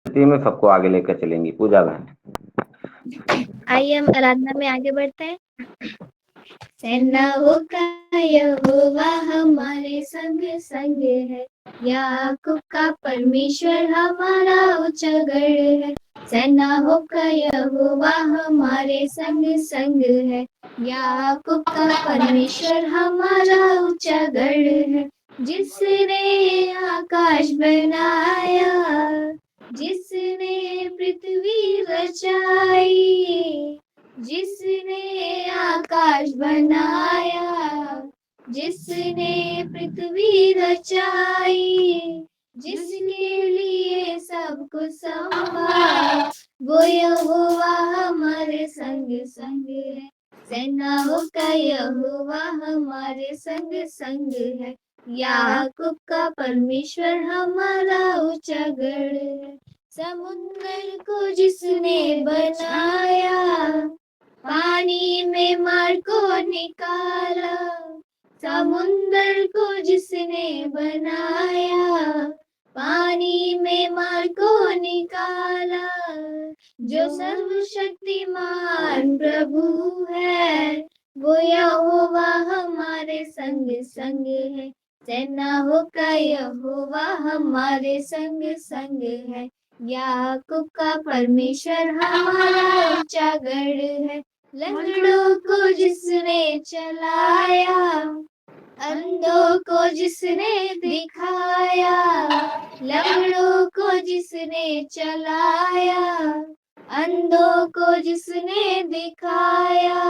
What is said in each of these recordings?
स्थिति में सबको आगे लेकर चलेंगी। पूजा बहन। आइए हम आराधना में आगे बढ़ते हैं। सेनाओं का यहोवा हमारे संग संग है, याकूब का परमेश्वर हमारा ऊंचा गढ़ है। सेनाओं का यहोवा हमारे संग संग है, याकूब का परमेश्वर हमारा ऊंचा गढ़ है। जिसने आकाश बनाया, जिसने पृथ्वी रचाई, जिसने आकाश बनाया, जिसने पृथ्वी रचाई, जिसके लिए सब कुछ संभा, वो यहोवा हमारे संग संग है। सेनाओं का यहोवा हमारे संग संग है, याकूब का परमेश्वर हमारा ऊंचा गढ़ है। समुद्र को जिसने बनाया, पानी में मार को निकाला, समुद्र को जिसने बनाया, पानी में मार को निकाला। जो सर्वशक्तिमान प्रभु है, वो यहोवा हमारे संग संग है। सेनाओं का यहोवा हमारे संग संग है, याकूब का परमेश्वर हमारा ऊंचा गढ़ है। लंगड़ों को जिसने चलाया, अंधों को जिसने दिखाया, लंगड़ों को जिसने चलाया, अंधों को जिसने दिखाया।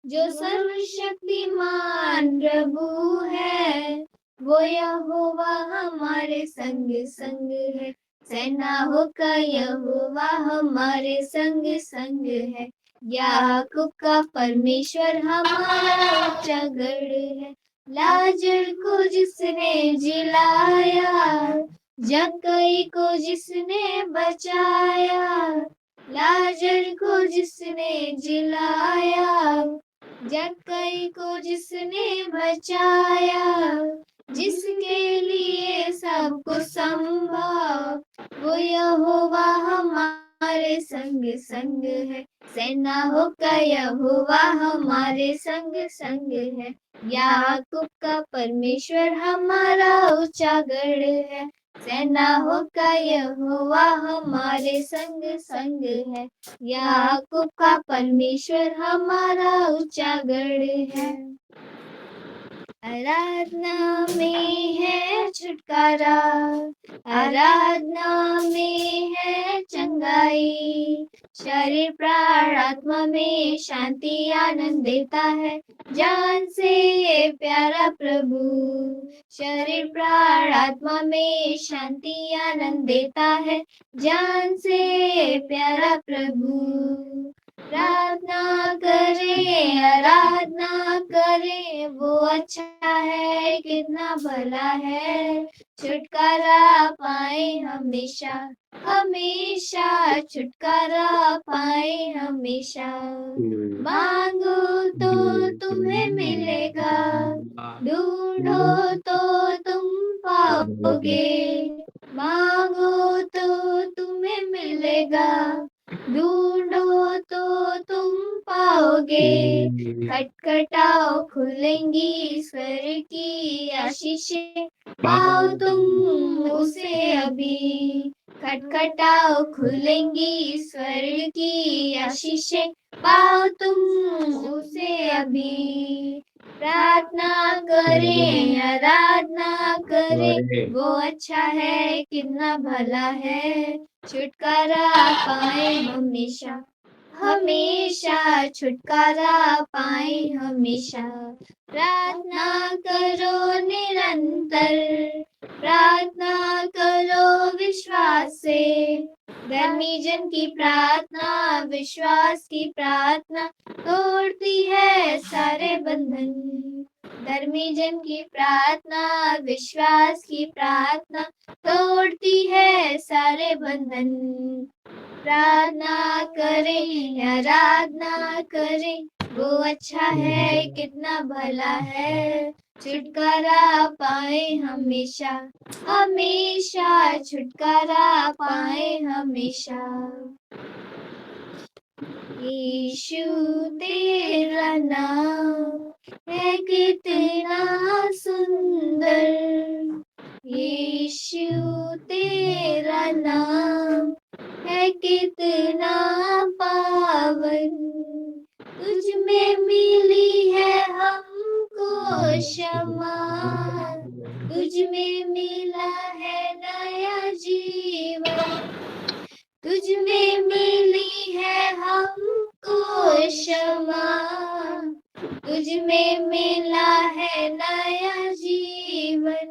जो सर्वशक्तिमान प्रभु है, वो यहोवा हमारे संग संग है। सेनाओं का यहोवा हमारे संग संग है, याकूब का परमेश्वर हमारा ऊंचा गढ़ है। लाजर को जिसने जिलाया, जक्कई को जिसने बचाया, लाजर को जिसने जिलाया, जक्कई को जिसने बचाया, जिसके लिए सब कुछ संभव, वो यहोवा हमारे संग संग है। सेनाओं का यहोवा हमारे संग संग है, याकूब का परमेश्वर हमारा ऊंचा गढ़ है। सेनाओं का यहोवा हमारे संग संग है, याकूब का परमेश्वर हमारा ऊंचा गढ़ है। आराधना में है छुटकारा, आराधना में है चंगाई, शरीर प्राण आत्मा में शांति आनंद देता है, जान से प्यारा प्रभु। शरीर प्राण आत्मा में शांति आनंद देता है, जान से प्यारा प्रभु। प्रार्थना करें, आराधना करें, वो अच्छा है, कितना भला है। छुटकारा पाए हमेशा, हमेशा छुटकारा पाए हमेशा। मांगो तो तुम्हें मिलेगा, ढूंढो तो तुम पाओगे। मांगो तो तुम्हें मिलेगा, ढूंढो तो तुम पाओगे। खटखटाओ खुलेंगी ईश्वर की आशीषें, पाओ तुम उसे अभी। खटखटाओ खुलेंगी ईश्वर की आशीषें, पाओ तुम उसे अभी। प्रार्थना करें, आराधना करें, वो अच्छा है, कितना भला है। छुटकारा पाए हमेशा, हमेशा छुटकारा पाए हमेशा। प्रार्थना करो निरंतर, प्रार्थना करो विश्वास से। धर्मी जन की प्रार्थना, विश्वास की प्रार्थना तोड़ती है सारे बंधन। धर्मी जन की प्रार्थना, विश्वास की प्रार्थना तोड़ती है सारे बंधन। प्रार्थना करें, आराधना करें, वो अच्छा है, कितना भला है। छुटकारा पाए हमेशा, हमेशा छुटकारा पाए हमेशा। यीशु तेरा नाम है कितना सुंदर, यीशु तेरा नाम है कितना पावन। तुझ में मिली है हमको क्षमा, तुझ में मिला है नया जीवन, तुझ में मिली है हमको क्षमा, तुझ में मिला है नया जीवन।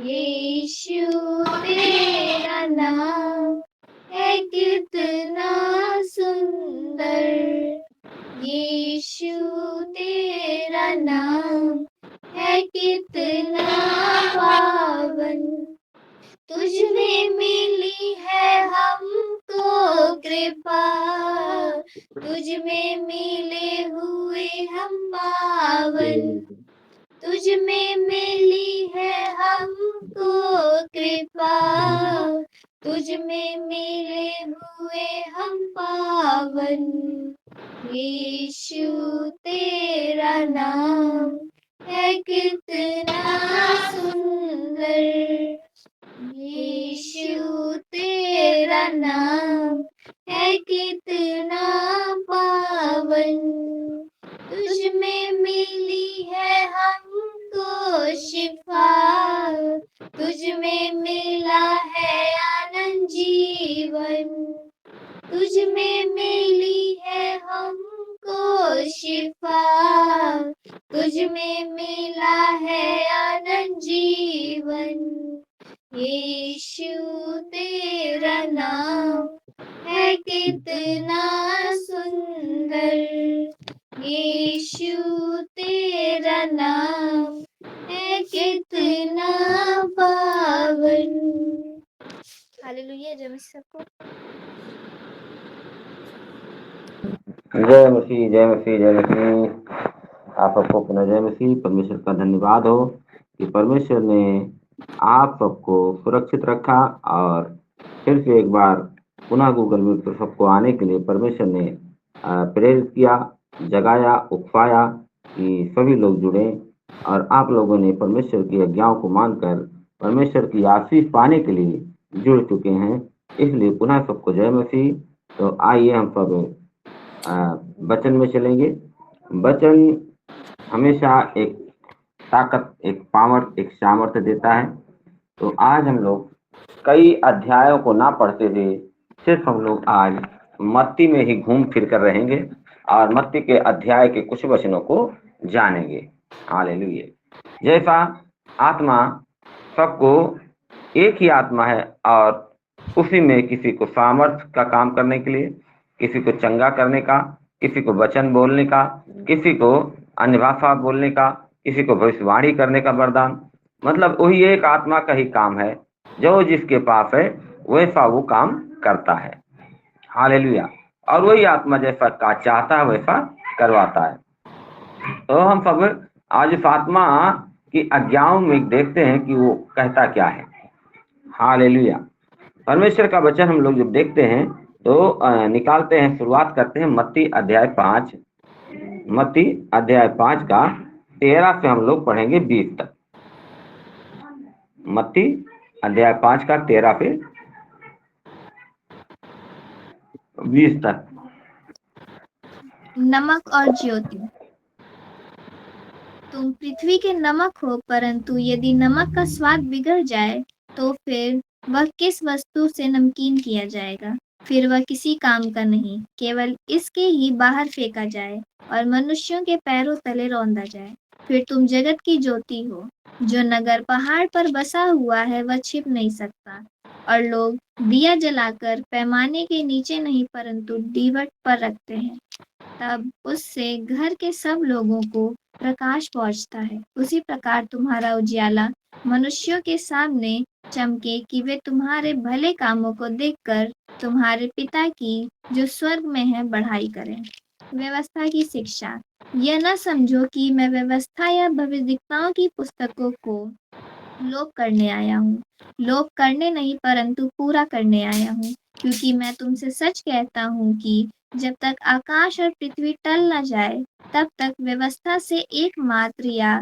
यीशु तेरा नाम है कितना सुंदर, यीशु तेरा नाम है कितना पावन। तुझ में मिली है हमको कृपा, तुझ में मिले हुए हम पावन, तुझ में मिली है हमको कृपा, तुझ में मिले हुए हम पावन। यीशु तेरा नाम है कितना सुंदर, यीशु तेरा नाम है कितना पावन। तुझ में मिली है हमको शिफा, तुझ में मिला है आनंद जीवन, तुझ में मिली है हमको शिफा, तुझ में मिला है आनंद जीवन। यीशु तेरा नाम है कितना सुंदर, यीशु तेरा नाम है कितना पावन। हालेलुया। जय मसीह सबको। जय मसीह, जय मसीह, जय मसीह। आप सबको पुनः जय मसीह। परमेश्वर का धन्यवाद हो कि परमेश्वर ने आप सबको सुरक्षित रखा और फिर से एक बार पुनः गूगल मीट पर सबको आने के लिए परमेश्वर ने प्रेरित किया, जगाया, उकसाया कि सभी लोग जुड़े और आप लोगों ने परमेश्वर की आज्ञाओं को मानकर परमेश्वर की आशीष पाने के लिए जुड़ चुके हैं। इसलिए पुनः सबको जय मसीह। तो आइए हम सब वचन में चलेंगे। वचन हमेशा एक ताकत, एक पावर, एक सामर्थ्य देता है। तो आज हम लोग कई अध्यायों को ना पढ़ते हुए सिर्फ हम लोग आज मत्ती में ही घूम फिर कर रहेंगे और मत्ती के अध्याय के कुछ वचनों को जानेंगे। हालेलुया। जैसा आत्मा सबको एक ही आत्मा है और उसी में किसी को सामर्थ्य का काम करने के लिए, किसी को चंगा करने का, किसी को वचन बोलने का, किसी को अन्य भाषा बोलने का, किसी को भविष्यवाणी करने का वरदान। मतलब वही एक आत्मा का ही काम है, जो जिसके पास है वैसा वो काम करता है। हालेलुया। और वही आत्मा जैसा का चाहता है वैसा करवाता है। तो हम सब आज इस आत्मा की आज्ञाओं में देखते हैं कि वो कहता क्या है। हालेलुया। परमेश्वर का वचन हम लोग जब देखते हैं तो निकालते हैं, शुरुआत करते हैं मत्ती अध्याय 5। मत्ती अध्याय 5 का 13 से हम लोग पढ़ेंगे 20 तक। मत्ती अध्याय 5 का 13 से 20 तक। नमक और ज्योति। तुम पृथ्वी के नमक हो, परंतु यदि नमक का स्वाद बिगड़ जाए तो फिर वह किस वस्तु से नमकीन किया जाएगा? फिर वह किसी काम का नहीं, केवल इसके ही बाहर फेंका जाए और मनुष्यों के पैरों तले रौंदा जाए। फिर तुम जगत की ज्योति हो। जो नगर पहाड़ पर बसा हुआ है वह छिप नहीं सकता, और लोग दिया जलाकर पैमाने के नीचे नहीं परंतु दीवट पर रखते हैं, तब उससे घर के सब लोगों को प्रकाश पहुंचता है। उसी प्रकार तुम्हारा उजियाला मनुष्यों के सामने चमके कि वे तुम्हारे भले कामों को देखकर तुम्हारे पिता की जो स्वर्ग में है बढ़ाई करें। व्यवस्था की शिक्षा। यह न समझो कि मैं व्यवस्था या भविष्यवक्ताओं की पुस्तकों को लोप करने आया हूँ। लोप करने नहीं परंतु पूरा करने आया हूँ, क्योंकि मैं तुमसे सच कहता हूँ कि जब तक आकाश और पृथ्वी टल न जाए, तब तक व्यवस्था से एक मात्र या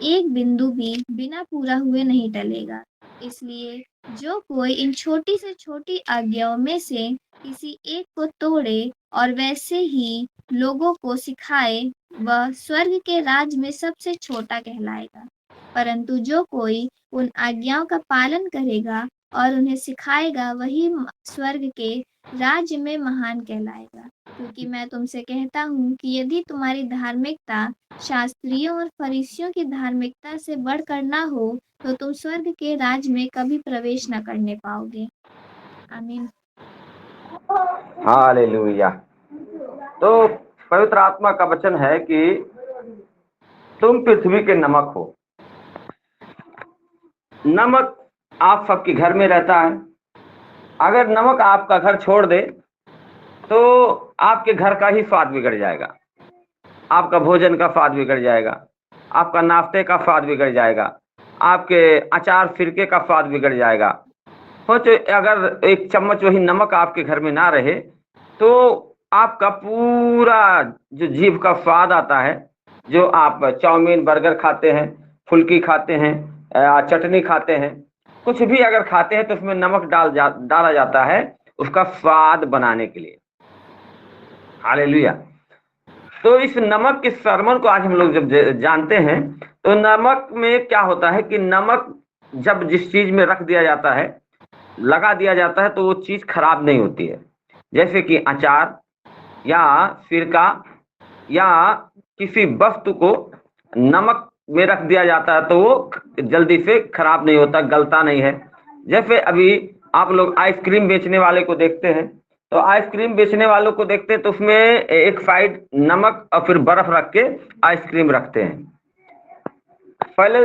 एक बिंदु भी बिना पूरा हुए नहीं टलेगा। इसलिए जो कोई इन छोटी से छोटी आज्ञाओं में से किसी एक को तोड़े और वैसे ही लोगों को सिखाए, वह स्वर्ग के राज में सबसे छोटा कहलाएगा। परंतु जो कोई उन आज्ञाओं का पालन करेगा और उन्हें सिखाएगा, वही स्वर्ग के राज्य में महान कहलाएगा। क्योंकि मैं तुमसे कहता हूँ कि यदि तुम्हारी धार्मिकता शास्त्रियों और फरीसियों की धार्मिकता से बढ़कर ना हो, तो तुम स्वर्ग के राज्य में कभी प्रवेश न करने पाओगे। आमीन। हालेलुया। तो पवित्र आत्मा का वचन है कि तुम पृथ्वी के नमक हो। नमक आप सबके घर में रहता है। अगर नमक आपका घर छोड़ दे तो आपके घर का ही स्वाद बिगड़ जाएगा, आपका भोजन का स्वाद बिगड़ जाएगा, आपका नाश्ते का स्वाद बिगड़ जाएगा, आपके अचार सिरके का स्वाद बिगड़ जाएगा। सोचो अगर एक चम्मच वही नमक आपके घर में ना रहे तो आपका पूरा जो जीभ का स्वाद आता है, जो आप चाउमीन बर्गर खाते हैं, फुल्की खाते हैं, चटनी खाते हैं, कुछ भी अगर खाते हैं तो उसमें नमक डाला जाता है उसका स्वाद बनाने के लिए। हालेलुया। तो इस नमक के सरमन को आज हम लोग जब जानते हैं तो नमक में क्या होता है कि नमक जब जिस चीज में रख दिया जाता है, लगा दिया जाता है, तो वो चीज खराब नहीं होती है। जैसे कि अचार या सिरका या किसी वस्तु को नमक में रख दिया जाता है तो वो जल्दी से खराब नहीं होता, गलता नहीं है। जैसे अभी आप लोग आइसक्रीम बेचने वाले को देखते हैं, तो आइसक्रीम बेचने वालों को देखते हैं तो उसमें एक साइड नमक और फिर बर्फ रख के आइसक्रीम रखते हैं। पहले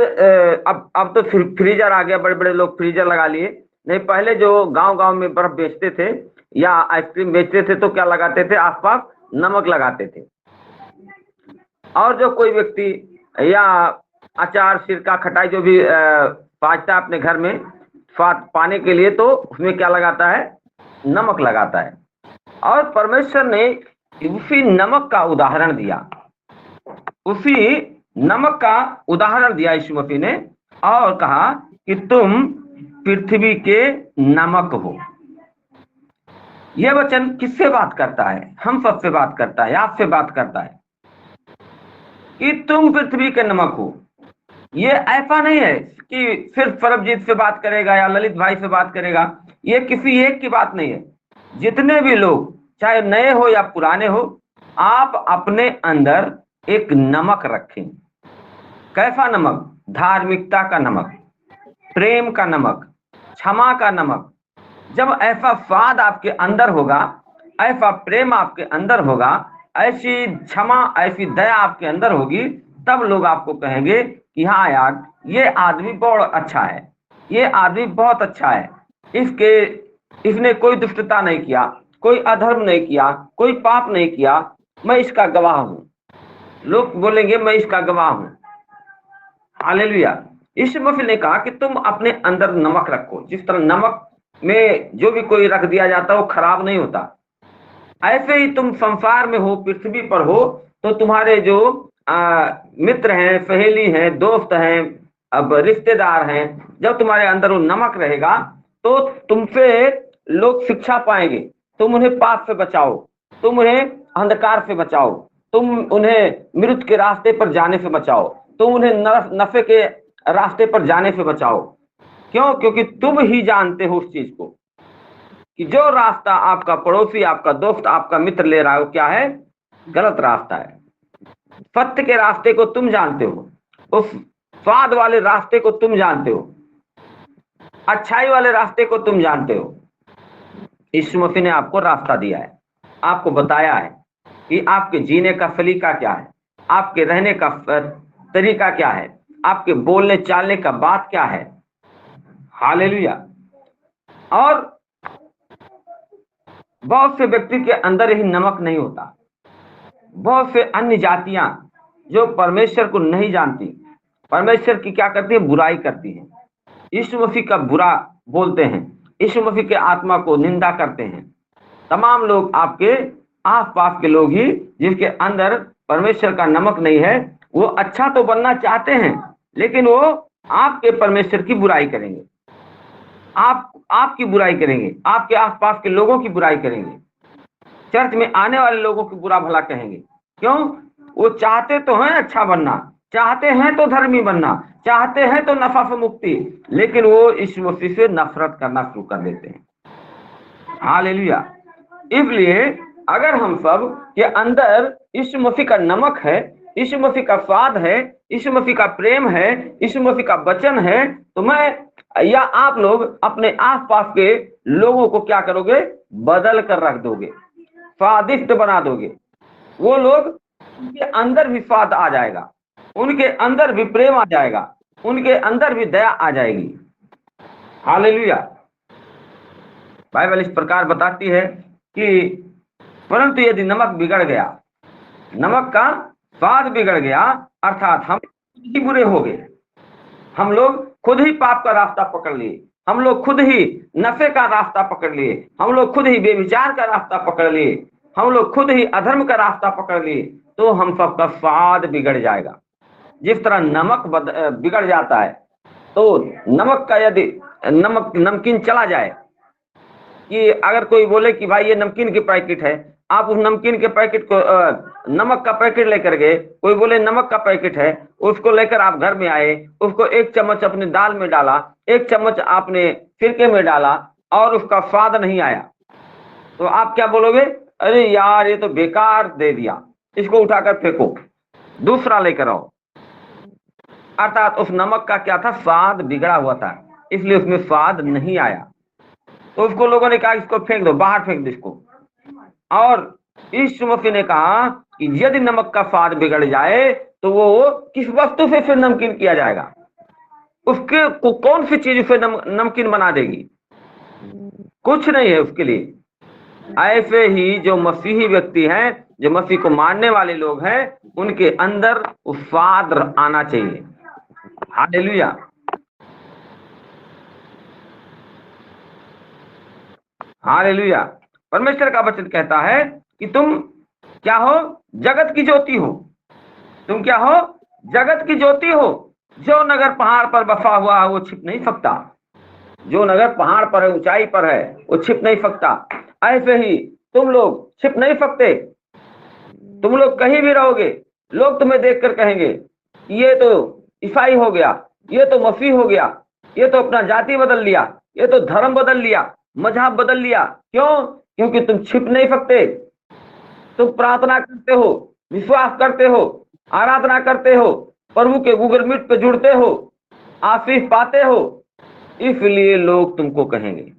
अब तो फ्रीजर आ गया, बड़े बड़े लोग फ्रीजर लगा लिए। नहीं, पहले जो गांव-गांव में बर्फ बेचते थे या आइसक्रीम बेचते थे तो क्या लगाते थे, आसपास नमक लगाते थे। और जो कोई व्यक्ति या अचार सिरका खटाई जो भी पाजता है अपने घर में स्वाद पाने के लिए, तो उसमें क्या लगाता है, नमक लगाता है। और परमेश्वर ने उसी नमक का उदाहरण दिया, उसी नमक का उदाहरण दिया यीशु मसीह ने और कहा कि तुम पृथ्वी के नमक हो। यह वचन किससे बात करता है? हम सबसे बात करता है, आपसे बात करता है कि तुम पृथ्वी के नमक हो। ये ऐसा नहीं है कि सिर्फ सरबजीत से बात करेगा या ललित भाई से बात करेगा, ये किसी एक की बात नहीं है। जितने भी लोग चाहे नए हो या पुराने हो, आप अपने अंदर एक नमक रखें। कैसा नमक? धार्मिकता का नमक, प्रेम का नमक, क्षमा का नमक। जब ऐसा स्वाद आपके अंदर होगा, ऐसा प्रेम आपके अंदर होगा, ऐसी क्षमा ऐसी दया आपके अंदर होगी, तब लोग आपको कहेंगे कि हाँ यार, ये आदमी बहुत अच्छा है, ये आदमी बहुत अच्छा है, इसने कोई दुष्टता नहीं किया, कोई अधर्म नहीं किया, कोई पाप नहीं किया, मैं इसका गवाह हूं। लोग बोलेंगे मैं इसका गवाह हूं। हालेलुया। यीशु मसीह ने कहा कि तुम अपने अंदर नमक रखो। जिस तरह नमक में जो भी कोई रख दिया जाता है वो खराब नहीं होता, ऐसे ही तुम संसार में हो, पृथ्वी पर हो, तो तुम्हारे जो मित्र हैं, सहेली हैं, दोस्त हैं, अब रिश्तेदार हैं, जब तुम्हारे अंदर वो नमक रहेगा तो तुमसे लोग शिक्षा पाएंगे। तुम उन्हें पाप से बचाओ, तुम उन्हें अंधकार से बचाओ, तुम उन्हें मृत्यु के रास्ते पर जाने से बचाओ, तुम उन्हें नफे के रास्ते पर जाने से बचाओ। क्यों? क्योंकि तुम ही जानते हो उस चीज को कि जो रास्ता आपका पड़ोसी, आपका दोस्त, आपका मित्र ले रहा है वो क्या है, गलत रास्ता है। सत्य के रास्ते को तुम जानते हो, उस स्वाद वाले रास्ते को तुम जानते हो, अच्छाई वाले रास्ते को तुम जानते हो। यीशु मसीह ने आपको रास्ता दिया है, आपको बताया है कि आपके जीने का सलीका क्या है, आपके रहने का तरीका क्या है, आपके बोलने चालने का बात क्या है। हालेलुया। और बहुत से व्यक्ति के अंदर ही नमक नहीं होता, बहुत से अन्य जातियां जो परमेश्वर को नहीं जानती, परमेश्वर की क्या करती है, बुराई करती है, यीशु मसीह का बुरा बोलते हैं, यीशु मसीह के आत्मा को निंदा करते हैं। तमाम लोग आपके आस पास के लोग ही जिसके अंदर परमेश्वर का नमक नहीं है, वो अच्छा तो बनना चाहते हैं, लेकिन वो आपके परमेश्वर की बुराई करेंगे, आपकी बुराई करेंगे, आपके आसपास के लोगों की बुराई करेंगे, चर्च में आने वाले लोगों की बुरा भला कहेंगे। क्यों? वो चाहते तो हैं अच्छा बनना, चाहते हैं तो धर्मी बनना, चाहते हैं तो नफा से मुक्ति, लेकिन वो इस मसीह से नफरत करना शुरू कर देते हैं। हालेलुया। इसलिए अगर हम सब के अंदर यीशु मसीह का नमक है, यीशु मसीह का स्वाद है, यीशु मसीह का प्रेम है, यीशु मसीह का वचन है, तो मैं या आप लोग अपने आसपास के लोगों को क्या करोगे, बदल कर रख दोगे, स्वादिष्ट बना दोगे। वो लोग, उनके अंदर भी स्वाद आ जाएगा, उनके अंदर भी प्रेम आ जाएगा, उनके अंदर भी दया आ जाएगी। हालेलुया। बाइबल इस प्रकार बताती है कि परंतु यदि नमक बिगड़ गया, नमक का स्वाद बिगड़ गया, अर्थात हम ही बुरे हो गए, हम लोग खुद ही पाप का रास्ता पकड़ लिए, हम लोग खुद ही नशे का रास्ता पकड़ लिए, हम लोग खुद ही बेविचार का रास्ता पकड़ लिए, हम लोग खुद ही अधर्म का रास्ता पकड़ लिए, तो हम सबका स्वाद बिगड़ जाएगा। जिस तरह नमक बिगड़ जाता है, तो नमक का यदि नमकीन चला जाए, कि अगर कोई बोले कि भाई ये नमकीन की पैकेट है, आप उस नमकीन के पैकेट को नमक का पैकेट लेकर गए, कोई बोले नमक का पैकेट है, उसको लेकर आप घर में आए, उसको एक चम्मच अपने दाल में डाला, एक चम्मच आपने सिरके में डाला और उसका स्वाद नहीं आया, तो आप क्या बोलोगे, अरे यार ये तो बेकार दे दिया, इसको उठाकर फेंको, दूसरा लेकर आओ। अर्थात उस नमक का क्या था, स्वाद बिगड़ा हुआ था, इसलिए उसमें स्वाद नहीं आया, तो उसको लोगों ने कहा इसको फेंक दो, बाहर फेंक दो इसको। और यीशु मसीह ने कहा कि यदि नमक का स्वाद बिगड़ जाए तो वो किस वस्तु से फिर नमकीन किया जाएगा, उसके को कौन सी चीज उसे नमकीन बना देगी, कुछ नहीं है उसके लिए। ऐसे ही जो मसीही व्यक्ति हैं, जो मसीह को मानने वाले लोग हैं, उनके अंदर स्वाद आना चाहिए। हालेलुया। हालेलुया। परमेश्वर का वचन कहता है कि तुम क्या हो, जगत की ज्योति हो। तुम क्या हो, जगत की ज्योति हो। जो नगर पहाड़ पर बसा हुआ है वो छिप नहीं सकता, जो नगर पहाड़ पर है, ऊंचाई पर है, वो छिप नहीं सकता। ऐसे ही तुम लोग छिप नहीं सकते, तुम लोग कहीं भी रहोगे, लोग तुम्हें देखकर कहेंगे ये तो ईसाई हो गया, ये तो मसीह हो गया, ये तो अपना जाति बदल लिया, ये तो धर्म बदल लिया, मजहब बदल लिया। क्यों? क्योंकि तुम छिप नहीं सकते, तुम प्रार्थना करते हो, विश्वास करते हो, आराधना करते हो, प्रभु के गूगल मीट पे जुड़ते हो, आशीष पाते हो, इसलिए लोग तुमको कहेंगे।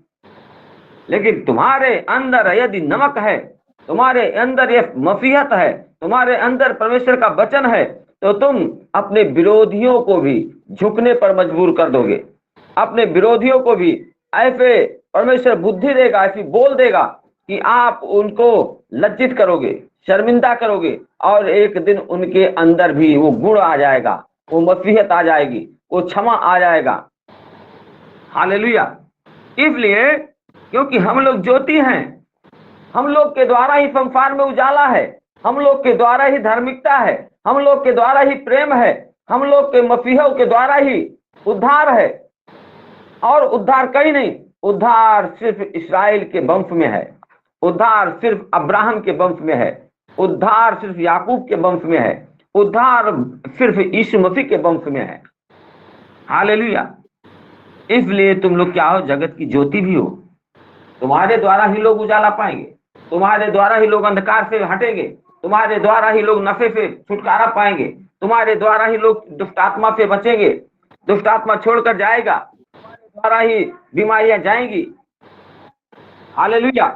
लेकिन तुम्हारे अंदर यदि नमक है, तुम्हारे अंदर ये मसीहत है, तुम्हारे अंदर परमेश्वर का वचन है, तो तुम अपने विरोधियों को भी झुकने पर मजबूर कर दोगे। अपने विरोधियों को भी ऐसे परमेश्वर बुद्धि देगा, ऐसी बोल देगा कि आप उनको लज्जित करोगे, शर्मिंदा करोगे, और एक दिन उनके अंदर भी वो गुण आ जाएगा, वो मसीहत आ जाएगी, वो क्षमा आ जाएगा। हालेलुया। इसलिए क्योंकि हम लोग ज्योति हैं, हम लोग के द्वारा ही संसार में उजाला है, हम लोग के द्वारा ही धार्मिकता है, हम लोग के द्वारा ही प्रेम है, हम लोग के मसीहों के द्वारा ही उद्धार है। और उद्धार कहीं नहीं, उद्धार सिर्फ इस्राएल के वंश में है, उद्धार सिर्फ अब्राहम के वंश में है, उद्धार सिर्फ याकूब के वंश में है, उद्धार सिर्फ यीशु मसीह के वंश में है। हालेलुया। इसलिए तुम लोग क्या हो, जगत की ज्योति भी हो। तुम्हारे द्वारा ही लोग उजाला पाएंगे, तुम्हारे द्वारा ही लोग अंधकार से हटेंगे, तुम्हारे द्वारा ही लोग नशे से छुटकारा पाएंगे, तुम्हारे द्वारा ही लोग दुष्ट आत्मा से बचेंगे, दुष्ट आत्मा छोड़कर जाएगा, तुम्हारे द्वारा ही बीमारियां जाएंगी। हालेलुया।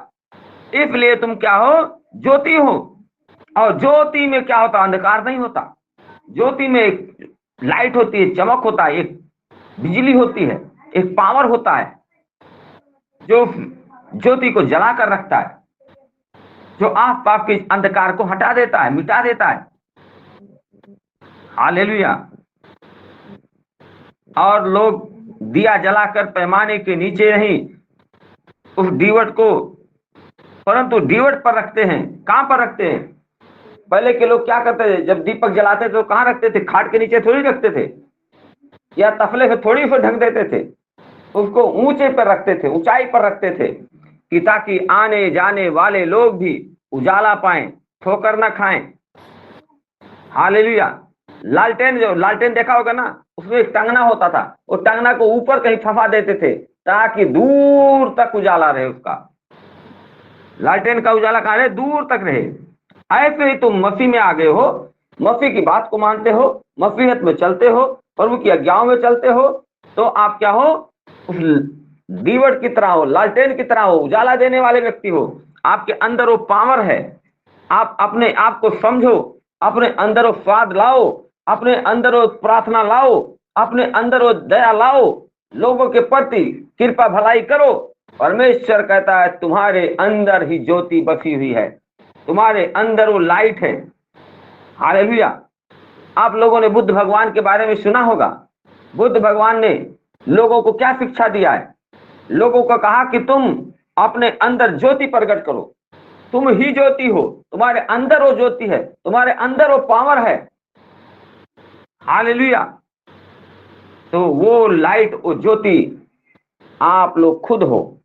इसलिए तुम क्या हो, ज्योति हो। और ज्योति में क्या होता, अंधकार नहीं होता। ज्योति में एक लाइट होती है, चमक होता है, एक बिजली होती है, एक पावर होता है जो ज्योति को जला कर रखता है। जो आस पास के अंधकार को हटा देता है, मिटा देता है। हालेलुया। और लोग दिया जलाकर पैमाने के नीचे नहीं उस दीवट को, परंतु दीवट पर रखते हैं। कहां पर रखते हैं? पहले के लोग क्या करते थे? जब दीपक जलाते थे तो कहां रखते थे? खाट के नीचे थोड़ी रखते थे, या तफले से थोड़ी उसे ढक देते थे। उसको ऊंचे पर रखते थे, ऊंचाई पर रखते थे, कि ताकि आने जाने वाले लोग भी उजाला पाएं, ठोकर न खाएं। हालेलुया। लालटेन, जो लालटेन देखा होगा ना, उसमें एक टंगना होता था, वो टंगना को ऊपर कहीं फंसा देते थे ताकि दूर तक उजाला रहे उसका। लालटेन का उजाला कहां रहे? दूर तक रहे। ऐसे ही तुम मसीह में आ गए हो, मसीह की बात को मानते हो, मसीहत में चलते हो, प्रभु की आज्ञाओं में चलते हो, तो आप क्या हो? उस दीवट की तरह हो, लालटेन की तरह हो, उजाला देने वाले व्यक्ति हो। आपके अंदर वो पावर है। आप अपने आप को समझो, अपने अंदर वो स्वाद लाओ, अपने अंदर वो प्रार्थना लाओ, अपने अंदर वो दया लाओ, लोगों के प्रति कृपा भलाई करो। परमेश्वर कहता है तुम्हारे अंदर ही ज्योति बसी हुई है, तुम्हारे अंदर वो लाइट है। हालेलुया। आप लोगों ने बुद्ध भगवान के बारे में सुना होगा। बुद्ध भगवान ने लोगों को क्या शिक्षा दिया है? लोगों को कहा कि तुम अपने अंदर ज्योति प्रकट करो, तुम ही ज्योति हो, तुम्हारे अंदर वो ज्योति है, तुम्हारे अंदर वो पावर है। हालेलुया। तो वो लाइट, वो ज्योति आप लोग खुद हो।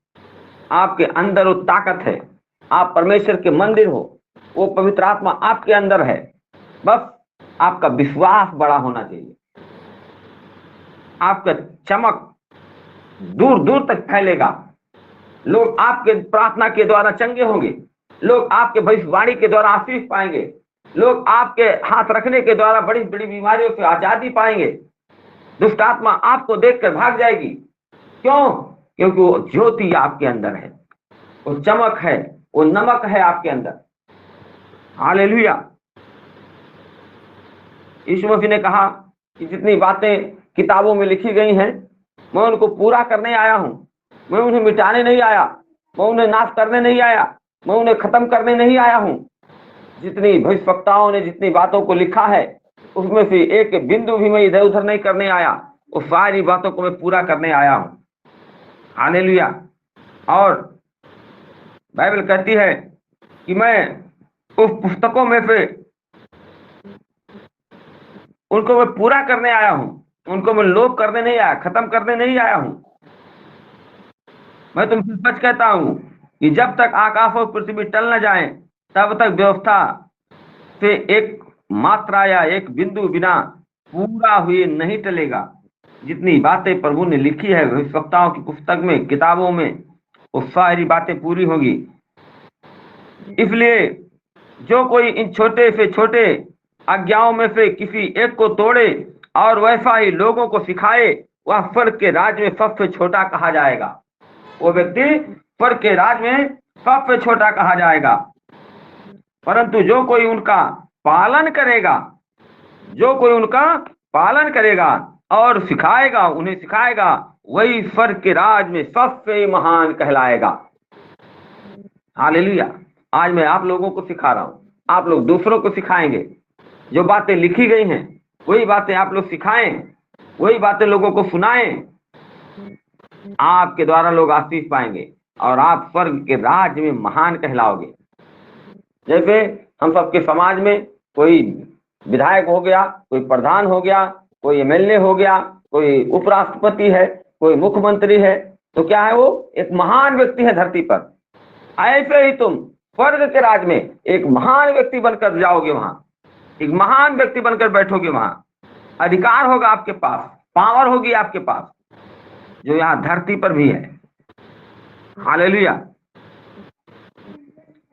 आपके अंदर वो ताकत है, आप परमेश्वर के मंदिर हो, वो पवित्र आत्मा आपके अंदर है। बस आपका विश्वास बड़ा होना चाहिए। आपका चमक दूर दूर तक फैलेगा। लोग आपके प्रार्थना के द्वारा चंगे होंगे, लोग आपके भविष्यवाणी के द्वारा आशीष पाएंगे, लोग आपके हाथ रखने के द्वारा बड़ी बड़ी बीमारियों से आजादी पाएंगे। दुष्ट आत्मा आपको देखकर भाग जाएगी। क्यों? क्योंकि वो ज्योति आपके अंदर है, वो चमक है, वो नमक है आपके अंदर। हालेलुया। यीशु मसीह ने कहा कि जितनी बातें किताबों में लिखी गई हैं, मैं उनको पूरा करने आया हूं। मैं उन्हें मिटाने नहीं आया, मैं उन्हें नाश करने नहीं आया, मैं उन्हें खत्म करने नहीं आया हूं। जितनी भविष्यवक्ताओं ने जितनी बातों को लिखा है, उसमें से एक बिंदु भी मैं इधर उधर नहीं करने आया, वो सारी बातों को मैं पूरा करने आया हूं। हालेलुया। और बाइबल कहती है कि मैं उस पुस्तकों में से उनको मैं पूरा करने आया हूं, उनको मैं लोप करने नहीं आया, खत्म करने नहीं आया हूं। मैं तुमसे सच कहता हूं कि जब तक आकाश और पृथ्वी टल न जाए, तब तक व्यवस्था से एक मात्रा या एक बिंदु बिना पूरा हुए नहीं टलेगा। जितनी बातें प्रभु ने लिखी है भविष्यवक्ताओं की पुस्तक में, किताबों में, वो सारी बातें पूरी होगी। इसलिए जो कोई इन छोटे से छोटे आज्ञाओं में से किसी एक को तोड़े और वैसा ही लोगों को सिखाए, वह स्वर्ग के राज में सबसे छोटा कहा जाएगा। वो व्यक्ति स्वर्ग के राज में सबसे छोटा कहा जाएगा। परंतु जो कोई उनका पालन करेगा, जो कोई उनका पालन करेगा और सिखाएगा, उन्हें सिखाएगा, वही स्वर्ग के राज में सबसे महान कहलाएगा। हालेलुया। आज मैं आप लोगों को सिखा रहा हूं, आप लोग दूसरों को सिखाएंगे। जो बातें लिखी गई हैं वही बातें आप लोग सिखाएं, वही बातें लोगों को सुनाएं। आपके द्वारा लोग आशीष पाएंगे और आप स्वर्ग के राज में महान कहलाओगे। जैसे हम सबके समाज में कोई विधायक हो गया, कोई प्रधान हो गया, कोई एमएलए हो गया, कोई उपराष्ट्रपति है, कोई मुख्यमंत्री है, तो क्या है? वो एक महान व्यक्ति है धरती पर। ऐसे ही तुम स्वर्ग के राज में एक महान व्यक्ति बनकर जाओगे, वहां एक महान व्यक्ति बनकर बैठोगे। वहां अधिकार होगा आपके पास, पावर होगी आपके पास, जो यहाँ धरती पर भी है। हालेलुया।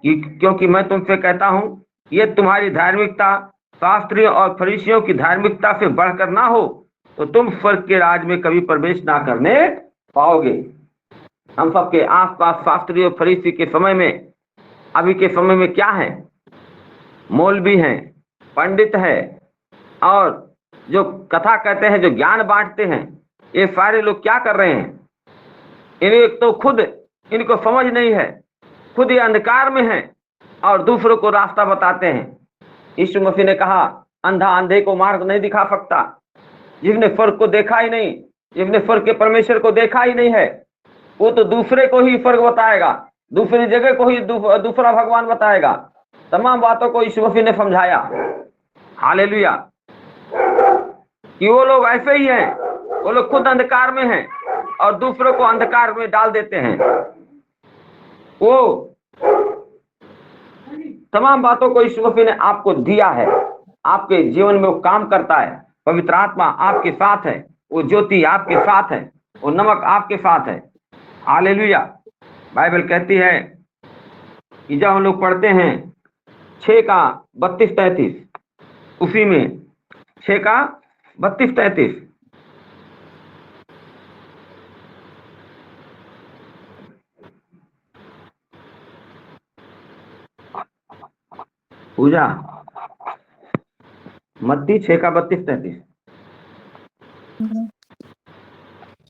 क्योंकि मैं तुमसे कहता हूं, ये तुम्हारी धार्मिकता शास्त्रियों और फरीसियों की धार्मिकता से बढ़कर ना हो, तो तुम स्वर्ग के राज में कभी प्रवेश ना करने पाओगे। हम सबके आसपास शास्त्री और फरीसी के समय में, अभी के समय में क्या है? मौलवी हैं, पंडित है, और जो कथा कहते हैं, जो ज्ञान बांटते हैं, ये सारे लोग क्या कर रहे हैं? इन्हें तो खुद इनको समझ नहीं है, खुद ये अंधकार में है, और दूसरों को रास्ता बताते हैं। यीशु मसीह ने कहा, अंधा अंधे को मार्ग नहीं दिखा सकता। जिसने स्वर्ग को देखा ही नहीं, जिसने स्वर्ग के परमेश्वर को देखा ही नहीं है, वो तो दूसरे को ही स्वर्ग बताएगा, दूसरी जगह को ही दूसरा भगवान बताएगा। तमाम बातों को यीशु मसीह ने समझाया। हालेलुया। कि वो लोग ऐसे ही हैं, वो लोग खुद अंधकार में हैं और दूसरों को अंधकार में डाल देते हैं। वो तमाम बातों को यीशु मसीह ने आपको दिया है, आपके जीवन में वो काम करता है। पवित्र आत्मा आपके साथ है, वो ज्योति आपके साथ है, वो नमक आपके साथ है। हालेलुया। बाइबल कहती है कि जब हम लोग पढ़ते हैं 6 का 32-33, उसी में 6 का 32-33, पूजा मत्ती 6 का 32-33।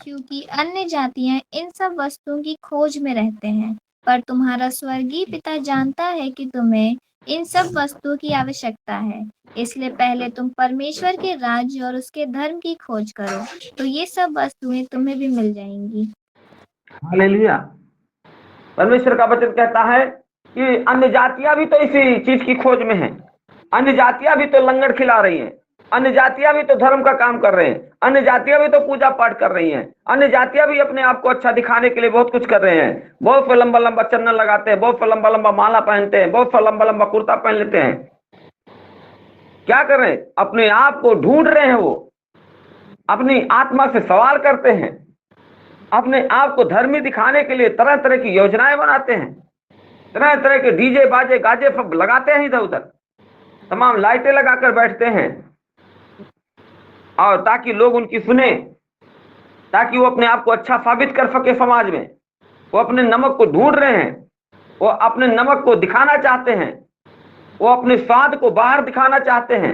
क्योंकि अन्य जातियां इन सब वस्तुओं की खोज में रहते हैं, पर तुम्हारा स्वर्गीय पिता जानता है कि तुम्हें इन सब वस्तुओं की आवश्यकता है। इसलिए पहले तुम परमेश्वर के राज्य और उसके धर्म की खोज करो, तो ये सब वस्तुएं तुम्हें भी मिल जाएंगी। हालेलुया। परमेश्वर का वचन कहता है कि अन्य जातियां भी तो इसी चीज की खोज में हैं। अन्य जातियां भी तो लंगर खिला रही हैं, अन्य जातियां भी तो धर्म का काम कर रहे हैं, अन्य जातियां भी तो पूजा पाठ कर रही हैं, अन्य जातियां भी अपने आप को अच्छा दिखाने के लिए बहुत कुछ कर रहे हैं। बहुत लंबा लंबा चंदन लगाते हैं, बहुत लंबा लंबा माला पहनते हैं, बहुत लंबा लंबा कुर्ता पहन लेते हैं। क्या कर रहे हैं? अपने आप को ढूंढ रहे हैं। वो अपनी आत्मा से सवाल करते हैं, अपने आप को धर्मी दिखाने के लिए तरह तरह की योजनाएं बनाते हैं, तरह तरह के डीजे बाजे गाजे सब लगाते हैं, इधर उधर तमाम लाइटें लगाकर बैठते हैं, और ताकि लोग उनकी सुने, ताकि वो अपने आप को अच्छा साबित कर सके समाज में। वो अपने नमक को ढूंढ रहे हैं, वो अपने नमक को दिखाना चाहते हैं, वो अपने स्वाद को बाहर दिखाना चाहते हैं।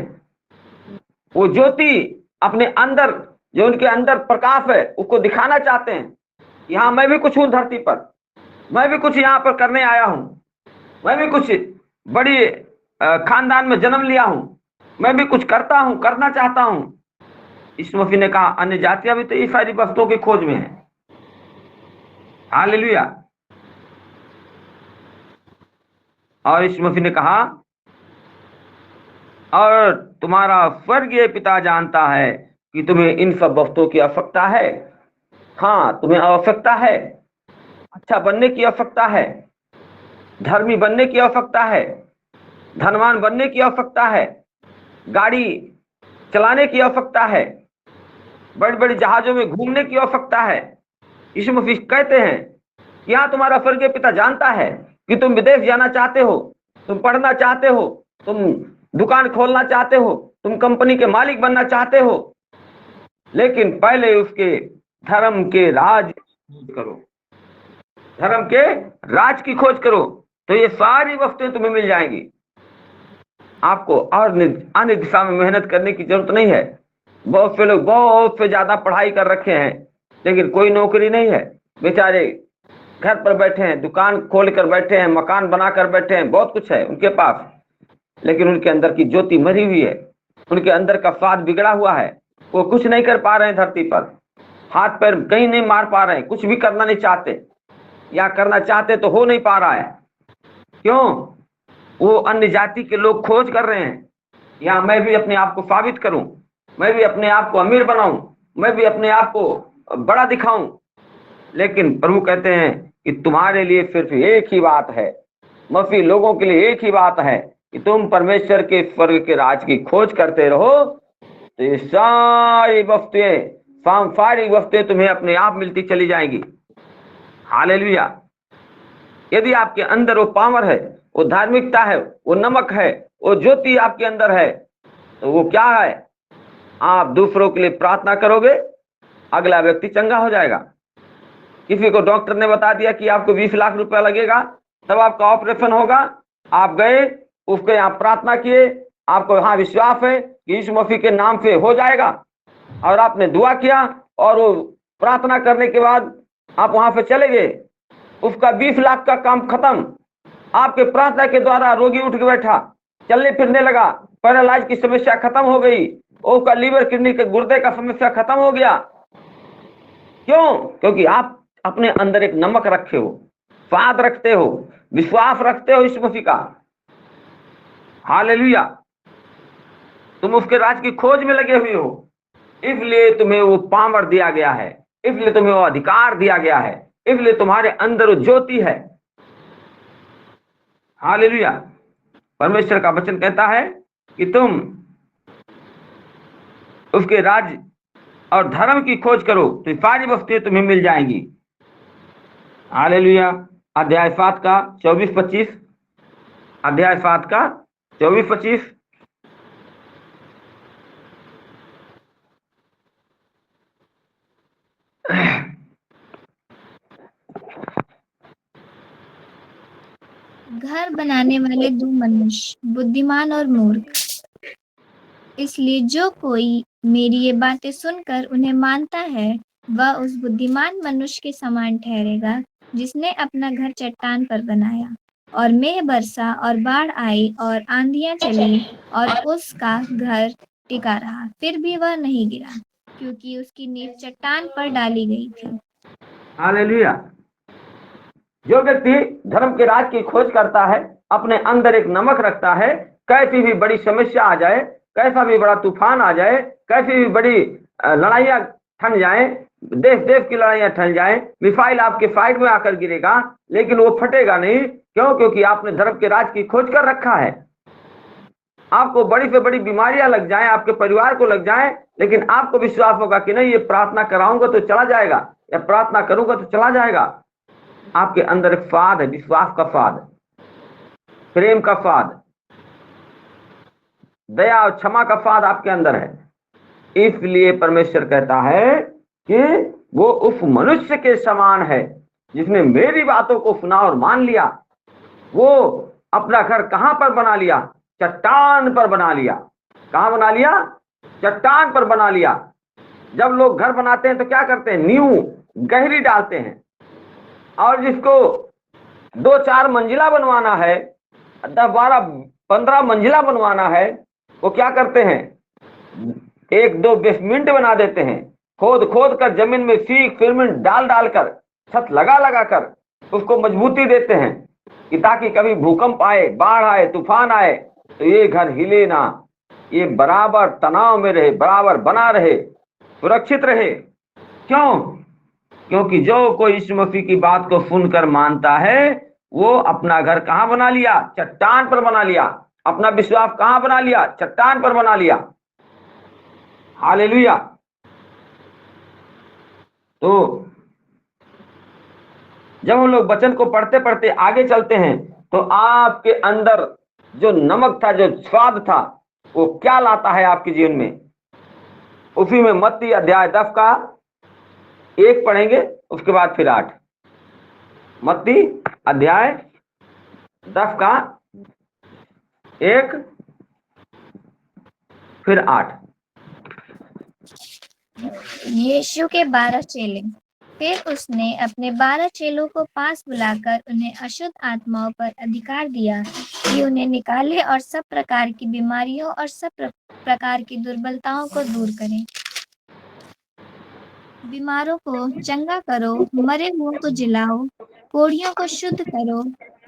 वो ज्योति अपने अंदर, जो उनके अंदर प्रकाश है, उसको दिखाना चाहते हैं। यहाँ मैं भी कुछ हूं धरती पर, मैं भी कुछ यहाँ पर करने आया हूं, मैं भी कुछ बड़ी खानदान में जन्म लिया हूं, मैं भी कुछ करता हूं, करना चाहता हूं। यीशु मसीह ने कहा अन्य जातियां भी तो इस सारी वस्तुओं की खोज में है। हालेलुया। और यीशु मसीह ने कहा और तुम्हारा स्वर्गीय पिता जानता है कि तुम्हें इन सब वस्तुओं की आवश्यकता है। हाँ, तुम्हें आवश्यकता है, अच्छा बनने की आवश्यकता है, धर्मी बनने की आवश्यकता है, धनवान बनने की आवश्यकता है, गाड़ी चलाने की आवश्यकता है, बड़े बड़े जहाजों में घूमने की आवश्यकता है। यीशु मसीह कहते हैं यहाँ तुम्हारा स्वर्गीय पिता जानता है कि तुम विदेश जाना चाहते हो, तुम पढ़ना चाहते हो, तुम दुकान खोलना चाहते हो, तुम कंपनी के मालिक बनना चाहते हो, लेकिन पहले उसके धर्म के राज करो, धर्म के राज की खोज करो, तो ये सारी वस्तुएं तुम्हें मिल जाएंगी। आपको और अन्य दिशा में मेहनत करने की जरूरत नहीं है। बहुत से लोग बहुत से ज्यादा पढ़ाई कर रखे हैं, लेकिन कोई नौकरी नहीं है। बेचारे घर पर बैठे हैं, दुकान खोल कर बैठे हैं, मकान बनाकर बैठे हैं, बहुत कुछ है उनके पास, लेकिन उनके अंदर की ज्योति मरी हुई है, उनके अंदर का स्वाद बिगड़ा हुआ है। वो कुछ नहीं कर पा रहे हैं धरती पर, हाथ पैर कहीं नहीं मार पा रहे हैं, कुछ भी करना नहीं चाहते, या करना चाहते तो हो नहीं पा रहा है। क्यों? वो अन्य जाति के लोग खोज कर रहे हैं, या मैं भी अपने आप को साबित करूं, मैं भी अपने आप को अमीर बनाऊं, मैं भी अपने आप को बड़ा दिखाऊं। लेकिन प्रभु कहते हैं कि तुम्हारे लिए सिर्फ एक ही बात है, मसीह लोगों के लिए एक ही बात है कि तुम परमेश्वर के स्वर्ग के राज की खोज करते रहो, तो ये सारी वस्तुएं, सांसारिक वस्तुएं तुम्हें अपने आप मिलती चली जाएंगी। हालेलुया। यदि आपके अंदर वो पावर है, वो धार्मिकता है, वो नमक है, वो ज्योति आपके अंदर है, तो वो क्या है? आप दूसरों के लिए प्रार्थना करोगे, अगला व्यक्ति चंगा हो जाएगा। किसी को डॉक्टर ने बता दिया कि आपको 20 लाख रुपया लगेगा, तब आपका ऑपरेशन होगा, आप गए, उसके यहाँ प्रार्थना किए, आपको यहाँ विश्वास है कि यीशु मसीह के नाम से हो जाएगा, और आपने दुआ किया, और वो प्रार्थना करने के बाद आप वहां पे चले गए, उसका 20 लाख का काम खत्म। आपके प्रार्थना के द्वारा रोगी उठ के बैठा, चलने फिरने लगा, पैरालाइज की समस्या खत्म हो गई, उसका लीवर किडनी के गुर्दे का समस्या खत्म हो गया। क्यों? क्योंकि आप अपने अंदर एक नमक रखे हो, स्वाद रखते हो, विश्वास रखते हो यीशु मसीह का। हालेलुया। तुम उसके राज की खोज में लगे हुए हो, इसलिए तुम्हें वो पावर दिया गया है, इसलिए तुम्हें वो अधिकार दिया गया है, इसलिए तुम्हारे अंदर वो ज्योति है। हालेलुया। परमेश्वर का वचन कहता है कि तुम उसके राज्य और धर्म की खोज करो तो सारी वस्तुएं तुम्हें मिल जाएंगी। हालेलुया। अध्याय 7 का 24-25, अध्याय 7 का 24-25। घर बनाने वाले दो मनुष्य, बुद्धिमान और मूर्ख। इसलिए जो कोई मेरी ये बातें सुनकर उन्हें मानता है, वह उस बुद्धिमान मनुष्य के समान ठहरेगा जिसने अपना घर चट्टान पर बनाया। और मेघ बरसा और बाढ़ आई और आंधियां चली और उसका घर टिका रहा, फिर भी वह नहीं गिरा, क्योंकि उसकी नींव चट्टान पर डाली गई थी। हालेलुया। जो व्यक्ति धर्म के राज की खोज करता है, अपने अंदर एक नमक रखता है, कैसी भी बड़ी समस्या आ जाए, कैसा भी बड़ा तूफान आ जाए, कैसी भी बड़ी लड़ाइयां ठन जाए, देश देश की लड़ाइयां ठन जाए, मिसाइल आपके साइड में आकर गिरेगा, लेकिन वो फटेगा नहीं। क्यों? क्योंकि आपने धर्म के राज की खोज कर रखा है। आपको बड़ी से बड़ी बीमारियां लग जाएं, आपके परिवार को लग जाएं, लेकिन आपको विश्वास होगा कि नहीं, ये प्रार्थना कराऊंगा तो चला जाएगा, या प्रार्थना करूंगा तो चला जाएगा। आपके अंदर एक स्वाद है, विश्वास का स्वाद, प्रेम का स्वाद, दया और क्षमा का स्वाद आपके अंदर है। इसलिए परमेश्वर कहता है कि वो उस मनुष्य के समान है जिसने मेरी बातों को सुना और मान लिया। वो अपना घर कहां पर बना लिया? चट्टान पर बना लिया। कहां बना लिया? चट्टान पर बना लिया। जब लोग घर बनाते हैं तो क्या करते हैं? नींव गहरी डालते हैं, और जिसको 2-4 मंजिला बनवाना है, 10-12-15 मंजिला बनवाना है, वो क्या करते हैं? 1-2 बेसमेंट बना देते हैं, खोद खोद कर जमीन में सीख सीमेंट डाल डालकर, छत लगा लगा कर उसको मजबूती देते हैं कि ताकि कभी भूकंप आए, बाढ़ आए, तूफान आए तो ये घर हिले ना, ये बराबर तनाव में रहे, बराबर बना रहे, सुरक्षित रहे। क्यों? क्योंकि जो कोई यीशु मसीह की बात को सुनकर मानता है, वो अपना घर कहां बना लिया? चट्टान पर बना लिया। अपना विश्वास कहां बना लिया? चट्टान पर बना लिया। हालेलुया। तो जब हम लोग वचन को पढ़ते पढ़ते आगे चलते हैं तो आपके अंदर जो नमक था, जो स्वाद था, वो क्या लाता है आपके जीवन में? उसी में मत्ती अध्याय 10 का 1 पढ़ेंगे, उसके बाद फिर 8। मत्ती अध्याय 10 का 1 फिर 8। यीशु के 12 चेले। फिर उसने अपने 12 चेलों को पास बुलाकर उन्हें अशुद्ध आत्माओं पर अधिकार दिया कि उन्हें निकाले और सब प्रकार की बीमारियों और सब प्रकार की दुर्बलताओं को दूर करें। बीमारों को चंगा करो, मरे हुओं को जिलाओ, कोढ़ियों को शुद्ध करो,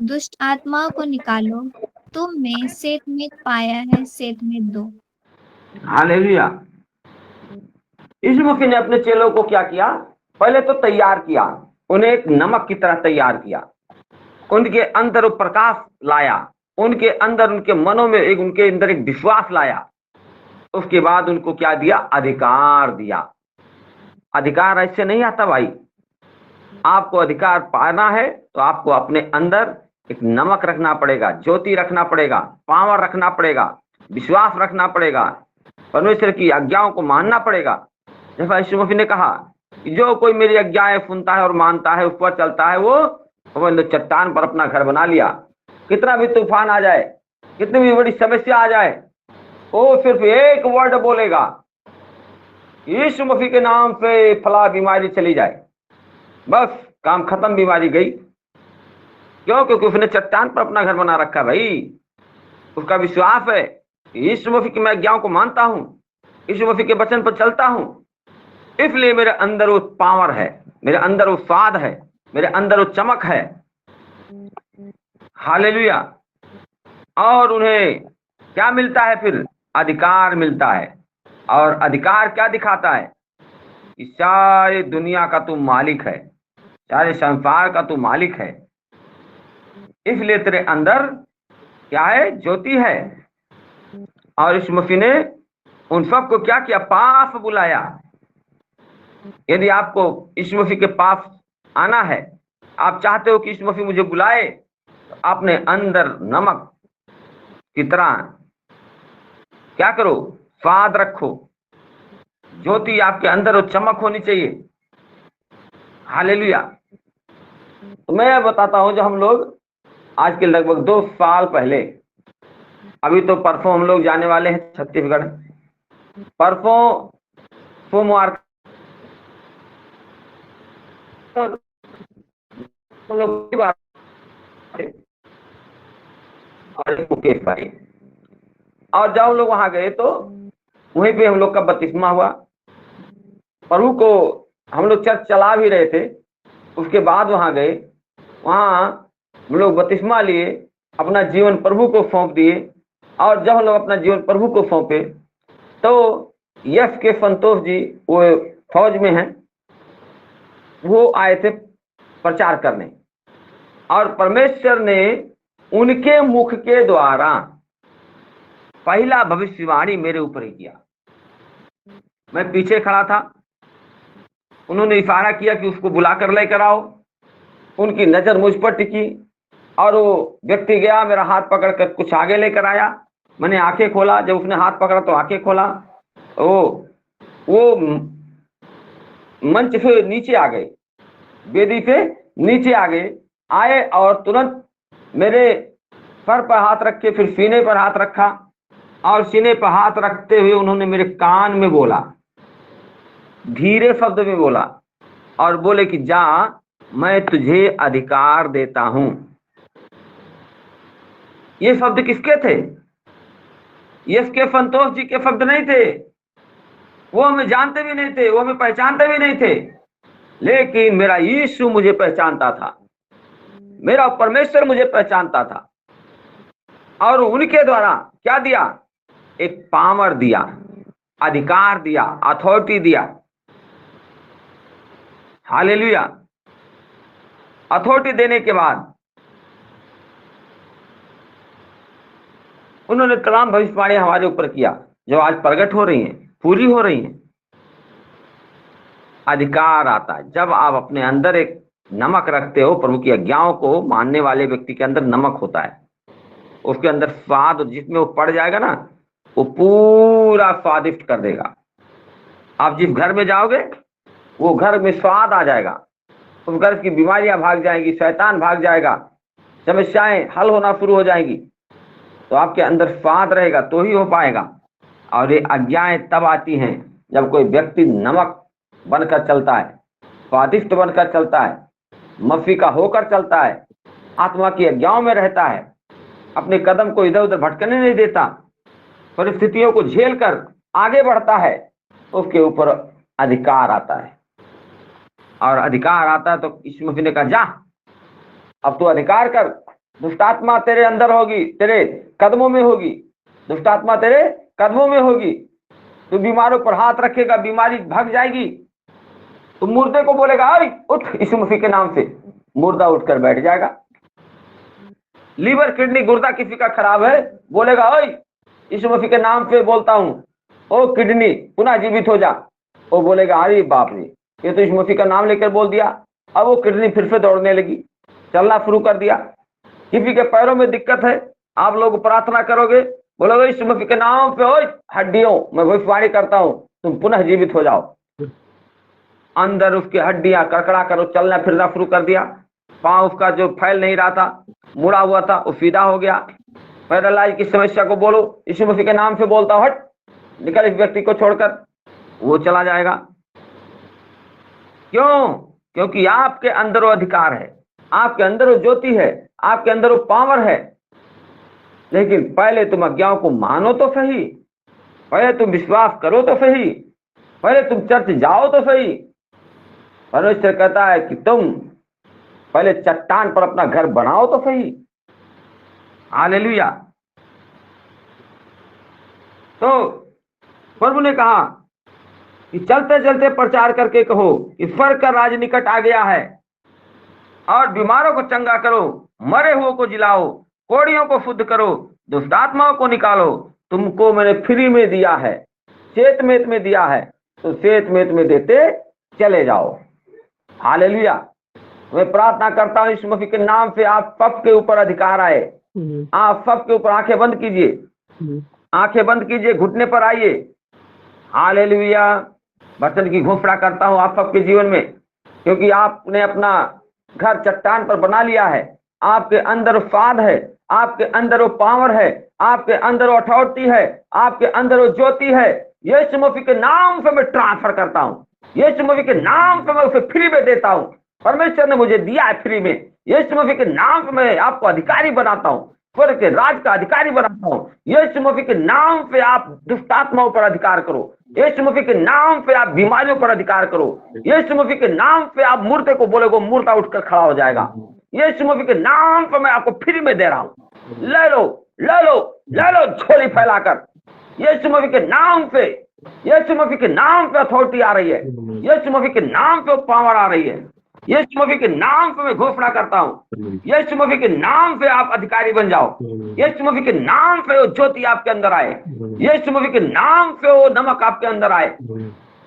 दुष्ट आत्माओं को निकालो। तुम में सेतमेत पाया है, सेतमेत दो। हालेलुया। यीशु मसीह ने अपने चेलों को क्या किया? पहले तो तैयार किया, उन्हें एक नमक की तरह तैयार किया, उनके अंदर वो प्रकाश लाया, उनके अंदर, उनके मनों में उनके अंदर एक विश्वास लाया। उसके बाद उनको क्या दिया? अधिकार दिया। अधिकार ऐसे नहीं आता भाई। आपको अधिकार पाना है तो आपको अपने अंदर एक नमक रखना पड़ेगा, ज्योति रखना पड़ेगा, पावर रखना पड़ेगा, विश्वास रखना पड़ेगा, परमेश्वर की आज्ञाओं को मानना पड़ेगा। जैसा यीशु मसीह ने कहा कि जो कोई मेरी आज्ञाएं सुनता है और मानता है, उस पर चलता है, वो चट्टान पर अपना घर बना लिया। कितना भी तूफान आ जाए, कितनी भी बड़ी समस्या आ जाए, वो सिर्फ एक वर्ड बोलेगा, यीशु मसीह के नाम से फला बीमारी चली जाए, बस काम खत्म, बीमारी गई। क्यों? क्योंकि उसने चट्टान पर अपना घर बना रखा भाई। उसका विश्वास है कि यीशु मसीह की मैं आज्ञाओं को मानता हूं, यीशु मसीह के वचन पर चलता हूं, इसलिए मेरे अंदर वो पावर है, मेरे अंदर वो स्वाद है, मेरे अंदर वो चमक है। हालेलुया। और उन्हें क्या मिलता है फिर? अधिकार मिलता है। और अधिकार क्या दिखाता है? कि सारी दुनिया का तू मालिक है, सारे संसार का तू मालिक है। इसलिए तेरे अंदर क्या है? ज्योति है। और इस मसीह ने उन सबको क्या किया? पास बुलाया। यदि आपको इस मसीह के पास आना है, आप चाहते हो कि इस मसीह मुझे बुलाए, तो अपने अंदर नमक की तरह क्या करो? स्वाद रखो। ज्योति आपके अंदर वो चमक होनी चाहिए। हालेलुया। तो मैं बताता हूं, जो हम लोग आज के लगभग 2 साल पहले, अभी तो परसों हम लोग जाने वाले हैं छत्तीसगढ़। परसों सोमवार हम लोग की बात है, और मुकेश भाई, और जब हम लोग वहां गए तो वहीं पे हम लोग का बपतिस्मा हुआ। प्रभु को हम लोग चर्च चला भी रहे थे, उसके बाद वहां गए, वहां हम लोग बपतिस्मा लिए, अपना जीवन प्रभु को सौंप दिए। और जब हम लोग अपना जीवन प्रभु को सौंपे तो यश के संतोष जी, वो फौज में हैं, वो आए थे प्रचार करने, और परमेश्वर ने उनके मुख के द्वारा पहला भविष्यवाणी मेरे ऊपर ही किया। मैं पीछे खड़ा था, उन्होंने इशारा किया कि उसको बुला कर लेकर आओ। उनकी नजर मुझ पर टिकी और वो व्यक्ति गया, मेरा हाथ पकड़कर कुछ आगे लेकर आया। मैंने आंखें खोला, जब उसने हाथ पकड़ा तो आंखें खोला। वो मंच से नीचे आ गए, वेदी से नीचे आ गए, आए और तुरंत मेरे सर पर हाथ रखे, फिर सीने पर हाथ रखा, और सीने पर हाथ रखते हुए उन्होंने मेरे कान में बोला, धीरे शब्द में बोला, और बोले कि जा, मैं तुझे अधिकार देता हूं। ये शब्द किसके थे? यश के संतोष जी के शब्द नहीं थे। वो हमें जानते भी नहीं थे, वो हमें पहचानते भी नहीं थे, लेकिन मेरा यीशु मुझे पहचानता था, मेरा परमेश्वर मुझे पहचानता था। और उनके द्वारा क्या दिया? एक पावर दिया, अधिकार दिया, अथॉरिटी दिया। हालेलुया। अथॉरिटी देने के बाद उन्होंने तमाम भविष्यवाणी हमारे ऊपर किया, जो आज प्रकट हो रही हैं, पूरी हो रही हैं। अधिकार आता है जब आप अपने अंदर एक नमक रखते हो। प्रभु की आज्ञाओं को मानने वाले व्यक्ति के अंदर नमक होता है, उसके अंदर स्वाद, जिसमें वो पड़ जाएगा ना, वो पूरा स्वादिष्ट कर देगा। आप जिस घर में जाओगे, वो घर में स्वाद आ जाएगा, उस घर की बीमारियां भाग जाएंगी, शैतान भाग जाएगा, समस्याएं हल होना शुरू हो जाएंगी। तो आपके अंदर स्वाद रहेगा तो ही हो पाएगा। और ये आज्ञाएं तब आती हैं जब कोई व्यक्ति नमक बनकर चलता है, स्वादिष्ट बनकर चलता है, मसीह का होकर चलता है, आत्मा की आज्ञाओं में रहता है, अपने कदम को इधर उधर भटकने नहीं देता, परिस्थितियों को झेल कर आगे बढ़ता है, उसके ऊपर अधिकार आता है। और अधिकार आता है तो यीशु मसीह ने कहा, जा, अब तू अधिकार कर, दुष्टात्मा तेरे अंदर होगी, तेरे कदमों में होगी, दुष्टात्मा तेरे कदमों में होगी, तू बीमारों पर हाथ रखेगा, बीमारी भाग जाएगी। तो मुर्दे को बोलेगा, अरे उठ, यीशु मसीह के नाम से, मुर्दा उठकर बैठ जाएगा। लीवर, किडनी, गुर्दा किसी का खराब है, बोलेगा, अरे यीशु मसीह के नाम से बोलता हूं, ओ किडनी पुनः जीवित हो जा। वो बोलेगा, अरे बाप रे, ये तो यीशु मसीह का नाम लेकर बोल दिया। अब वो किडनी फिर से दौड़ने लगी, चलना शुरू कर दिया। किसी के पैरों में दिक्कत है, आप लोग प्रार्थना करोगे, बोलोगे यीशु मसीह के नाम पे, ओ हड्डियों, मैं भविष्यवाणी करता हूं, तुम पुनः जीवित हो जाओ। अंदर उसकी हड्डियां कड़कड़ा कर चलना फिरना शुरू कर दिया। पांव उसका जो फैल नहीं रहा था, मुड़ा हुआ था, वो सीधा हो गया। पैरालाइज की समस्या को बोलो, यीशु मसीह के नाम से बोलता हूं, हट निकल इस व्यक्ति को छोड़कर, वो चला जाएगा। क्यों? क्योंकि आपके अंदर वो अधिकार है, आपके अंदर वो ज्योति है, आपके अंदर वो पावर है, लेकिन पहले तुम आज्ञाओं को मानो तो सही, पहले तुम विश्वास करो तो सही, पहले तुम चर्च जाओ तो सही। परमेश्वर कहता है कि तुम पहले चट्टान पर अपना घर बनाओ तो सही। हालेलुया। तो प्रभु ने कहा कि चलते चलते प्रचार करके कहो कि स्वर्ग का राज निकट आ गया है, और बीमारों को चंगा करो, मरे हुओं को जिलाओ, कोढ़ियों को शुद्ध करो, दुष्ट आत्माओं को निकालो। तुमको मैंने फ्री में दिया है, सेत मेत में दिया है, तो सेत मेत में देते चले जाओ। हालेलुया। मैं प्रार्थना करता हूँ यीशु मसीह के नाम से आप सबके ऊपर अधिकार आए। आप सबके ऊपर आंखें बंद कीजिए, आंखें बंद कीजिए, घुटने पर आइए। हालेलुया। वचन की घोषणा करता हूँ आप सबके जीवन में, क्योंकि आपने अपना घर चट्टान पर बना लिया है। आपके अंदर स्वाद है, आपके अंदर वो पावर है, आपके अंदर वो अथॉरिटी है, आपके अंदर वो ज्योति है। यीशु मसीह के नाम से मैं ट्रांसफर करता हूँ, यीशु मसीह के नाम से मैं उसे फ्री में देता हूँ। परमेश्वर ने मुझे दिया है फ्री में। यीशु मसीह के नाम से मैं आपको अधिकारी बनाता हूँ, स्वर्ग के राज का अधिकारी बनाता हूँ। यीशु मसीह के नाम पे आप दुष्ट आत्माओं पर अधिकार करो, यीशु मसीह के नाम पे आप बीमारियों पर अधिकार करो, यीशु मसीह के नाम पे आप मूर्ते को बोलोगे, मूर्ता उठकर खड़ा हो जाएगा। यीशु मसीह के नाम पे मैं आपको फ्री में दे रहा हूँ। ले लो, ले लो, ले लो झोली फैलाकर। यीशु मसीह के नाम पे, यीशु मसीह के नाम पे अथॉरिटी आ रही है, यीशु मसीह के नाम पे पावर आ रही है। यीशु मसीह के नाम पे मैं घोषणा करता हूँ, यीशु मसीह के नाम पे आप अधिकारी बन जाओ। यीशु मसीह के नाम पे वो ज्योति आपके अंदर आए, यीशु मसीह के नाम पे वो नमक आपके अंदर आए,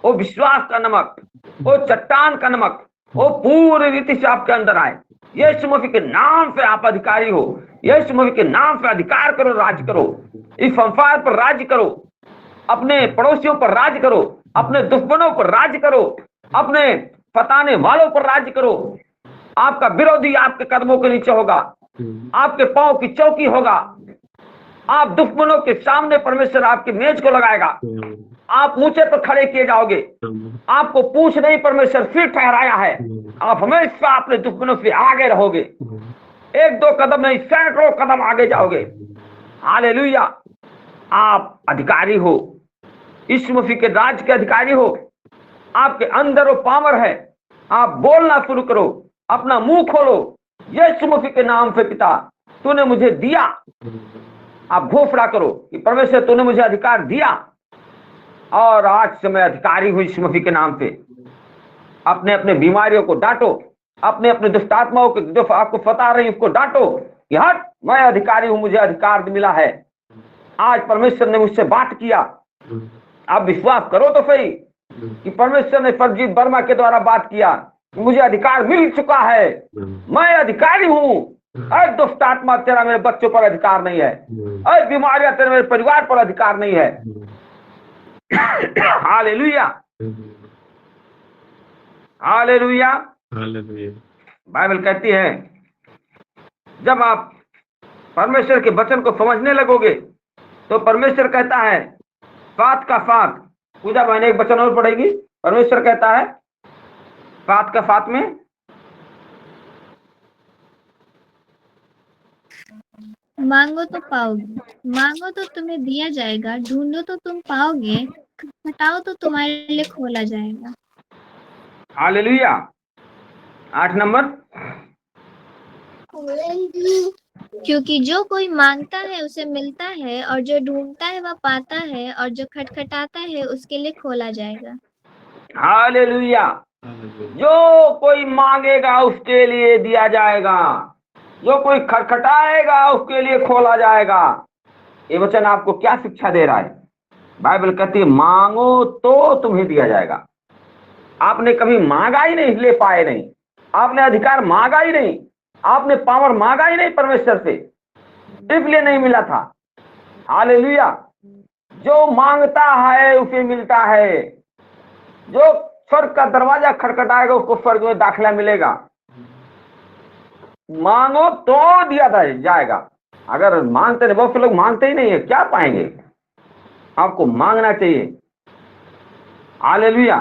वो विश्वास का नमक, वो चट्टान का नमक, वो पूरी रीति से आपके अंदर आए। यीशु मसीह के नाम पे आप अधिकारी हो। यीशु मसीह के नाम पे अधिकार करो, राज करो, इस संसार पर राज करो, अपने पड़ोसियों पर राज करो, अपने दुश्मनों पर राज करो, अपने फताने वालों पर राज करो। आपका विरोधी आपके कदमों के नीचे होगा, आपके पांव की चौकी होगा। आप दुश्मनों के सामने परमेश्वर आपकी मेज को लगाएगा। आप ऊंचे पर खड़े किए जाओगे। आपको पूछ नहीं, परमेश्वर सिर ठहराया है। आप हमेशा अपने दुश्मनों से आगे रहोगे, एक दो कदम नहीं, सैकड़ों कदम आगे जाओगे। हालेलुया। आप अधिकारी हो, यीशु मसीह के राज के अधिकारी हो। आपके अंदर वो पावर है। आप बोलना शुरू करो, अपना मुंह खोलो, यीशु मसीह के नाम से पिता तूने मुझे दिया। आप घोषणा करो कि परमेश्वर तूने मुझे अधिकार दिया, और आज से मैं अधिकारी हूं यीशु मसीह के नाम से। अपने अपने बीमारियों को डांटो, अपने अपने दुष्ट आत्माओं को जो आपको सता रही उसको डांटो कि हट, मैं अधिकारी हूं, मुझे अधिकार मिला है। आज परमेश्वर ने मुझसे बात किया। आप विश्वास करो तो सही कि परमेश्वर ने सरजीत वर्मा के द्वारा बात किया, मुझे अधिकार मिल चुका है, मैं अधिकारी हूं। अरे दुष्ट आत्मा, तेरा मेरे बच्चों पर अधिकार नहीं है। अरे बीमारियां, तेरे मेरे परिवार पर अधिकार नहीं है। Hallelujah, hallelujah. बाइबल कहती है जब आप परमेश्वर के वचन को समझने लगोगे तो परमेश्वर कहता है सात का सात। पूजा बहन एक वचन और पढ़ेगी। परमेश्वर कहता है सात का सात में, मांगो तो पाओगे, मांगो तो तुम्हें दिया जाएगा, ढूंढो तो तुम पाओगे, खटखटाओ तो तुम्हारे लिए खोला जाएगा। हालेलुया। 8 नंबर, क्योंकि जो कोई मांगता है उसे मिलता है, और जो ढूंढता है वह पाता है, और जो खटखटाता है उसके लिए खोला जाएगा। हालेलुया। जो कोई मांगेगा उसके लिए दिया जाएगा, जो कोई खटखटाएगा उसके लिए खोला जाएगा। ये वचन आपको क्या शिक्षा दे रहा है? बाइबल कहती है मांगो तो तुम्हें दिया जाएगा। आपने कभी मांगा ही नहीं, इसलिए पाए नहीं। आपने अधिकार मांगा ही नहीं, आपने पावर मांगा ही नहीं परमेश्वर से, इसलिए नहीं मिला था। हालेलुया। जो मांगता है उसे मिलता है, जो स्वर्ग का दरवाजा खटखटाएगा उसको स्वर्ग में दाखिला मिलेगा। मांगो तो दिया जाएगा। अगर मांगते नहीं, बहुत से लोग मांगते ही नहीं है, क्या पाएंगे? आपको मांगना चाहिए। हालेलुया।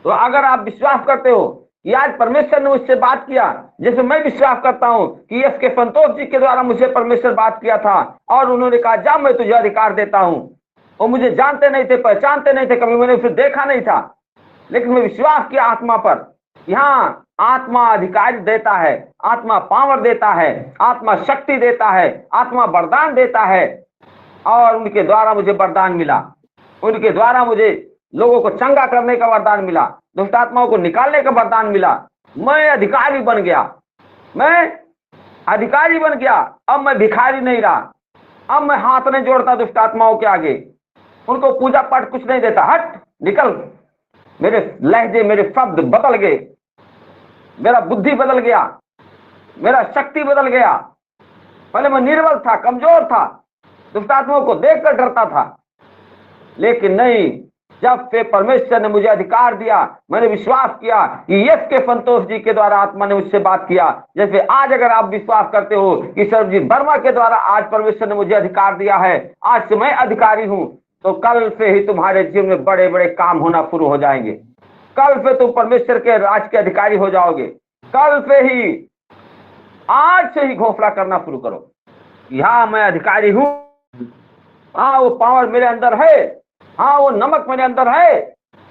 तो अगर आप विश्वास करते हो कि आज परमेश्वर ने मुझसे बात किया, जैसे मैं विश्वास करता हूं कि एस के संतोष जी के द्वारा मुझे परमेश्वर बात किया था और उन्होंने कहा जा मैं तुझे अधिकार देता हूं। वो मुझे जानते नहीं थे, पहचानते नहीं थे, कभी मैंने उसे देखा नहीं था, लेकिन मैं विश्वास किया आत्मा पर। यहाँ आत्मा अधिकार देता है, आत्मा पावर देता है, आत्मा शक्ति देता है, आत्मा वरदान देता है। और उनके द्वारा मुझे वरदान मिला, उनके द्वारा मुझे लोगों को चंगा करने का वरदान मिला, दुष्ट आत्माओं को निकालने का वरदान मिला। मैं अधिकारी बन गया, मैं अधिकारी बन गया। अब मैं भिखारी नहीं रहा, अब मैं हाथ नहीं जोड़ता दुष्ट आत्माओं के आगे, उनको पूजा पाठ कुछ नहीं देता, हट निकल। मेरे लहजे, मेरे शब्द बदल गए, मेरा बुद्धि बदल गया, मेरा शक्ति बदल गया। पहले मैं निर्बल था, कमजोर था, दुष्ट आत्माओं को देखकर डरता था, लेकिन नहीं, जब से परमेश्वर ने मुझे अधिकार दिया, मैंने विश्वास किया कि यस के संतोष जी के द्वारा आत्मा ने मुझसे बात किया। जैसे आज अगर आप विश्वास करते हो कि सरबजीत वर्मा के द्वारा आज परमेश्वर ने मुझे अधिकार दिया है, आज से मैं अधिकारी हूं, तो कल से ही तुम्हारे जीवन में बड़े बड़े काम होना शुरू हो जाएंगे। कल से तुम परमेश्वर के राज के अधिकारी हो जाओगे। कल से ही, आज से ही घोषणा करना शुरू करो कि हाँ मैं अधिकारी हूं, हाँ वो पावर मेरे अंदर है, हाँ वो नमक मेरे अंदर है,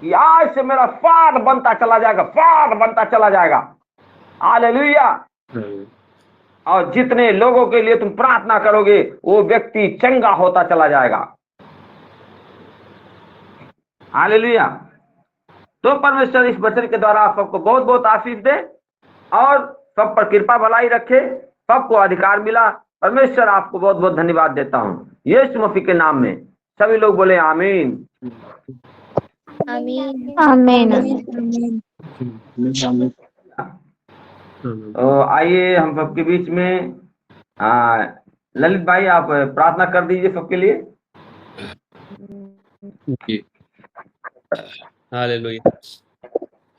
कि आज से मेरा स्वाद बनता चला जाएगा, स्वाद बनता चला जाएगा। हालेलुया। और जितने लोगों के लिए तुम प्रार्थना करोगे वो व्यक्ति चंगा होता चला जाएगा। हालेलुया। तो परमेश्वर इस वचन के द्वारा आप सबको बहुत बहुत आशीष दे और सब पर कृपा भलाई रखे, सबको अधिकार मिला। परमेश्वर आपको बहुत बहुत धन्यवाद देता हूं यीशु मसीह के नाम में। सभी लोग बोले आमीन। आमीन। आमीन। तो आइए हम सबके बीच में ललित भाई आप प्रार्थना कर दीजिए सबके लिए। Hallelujah,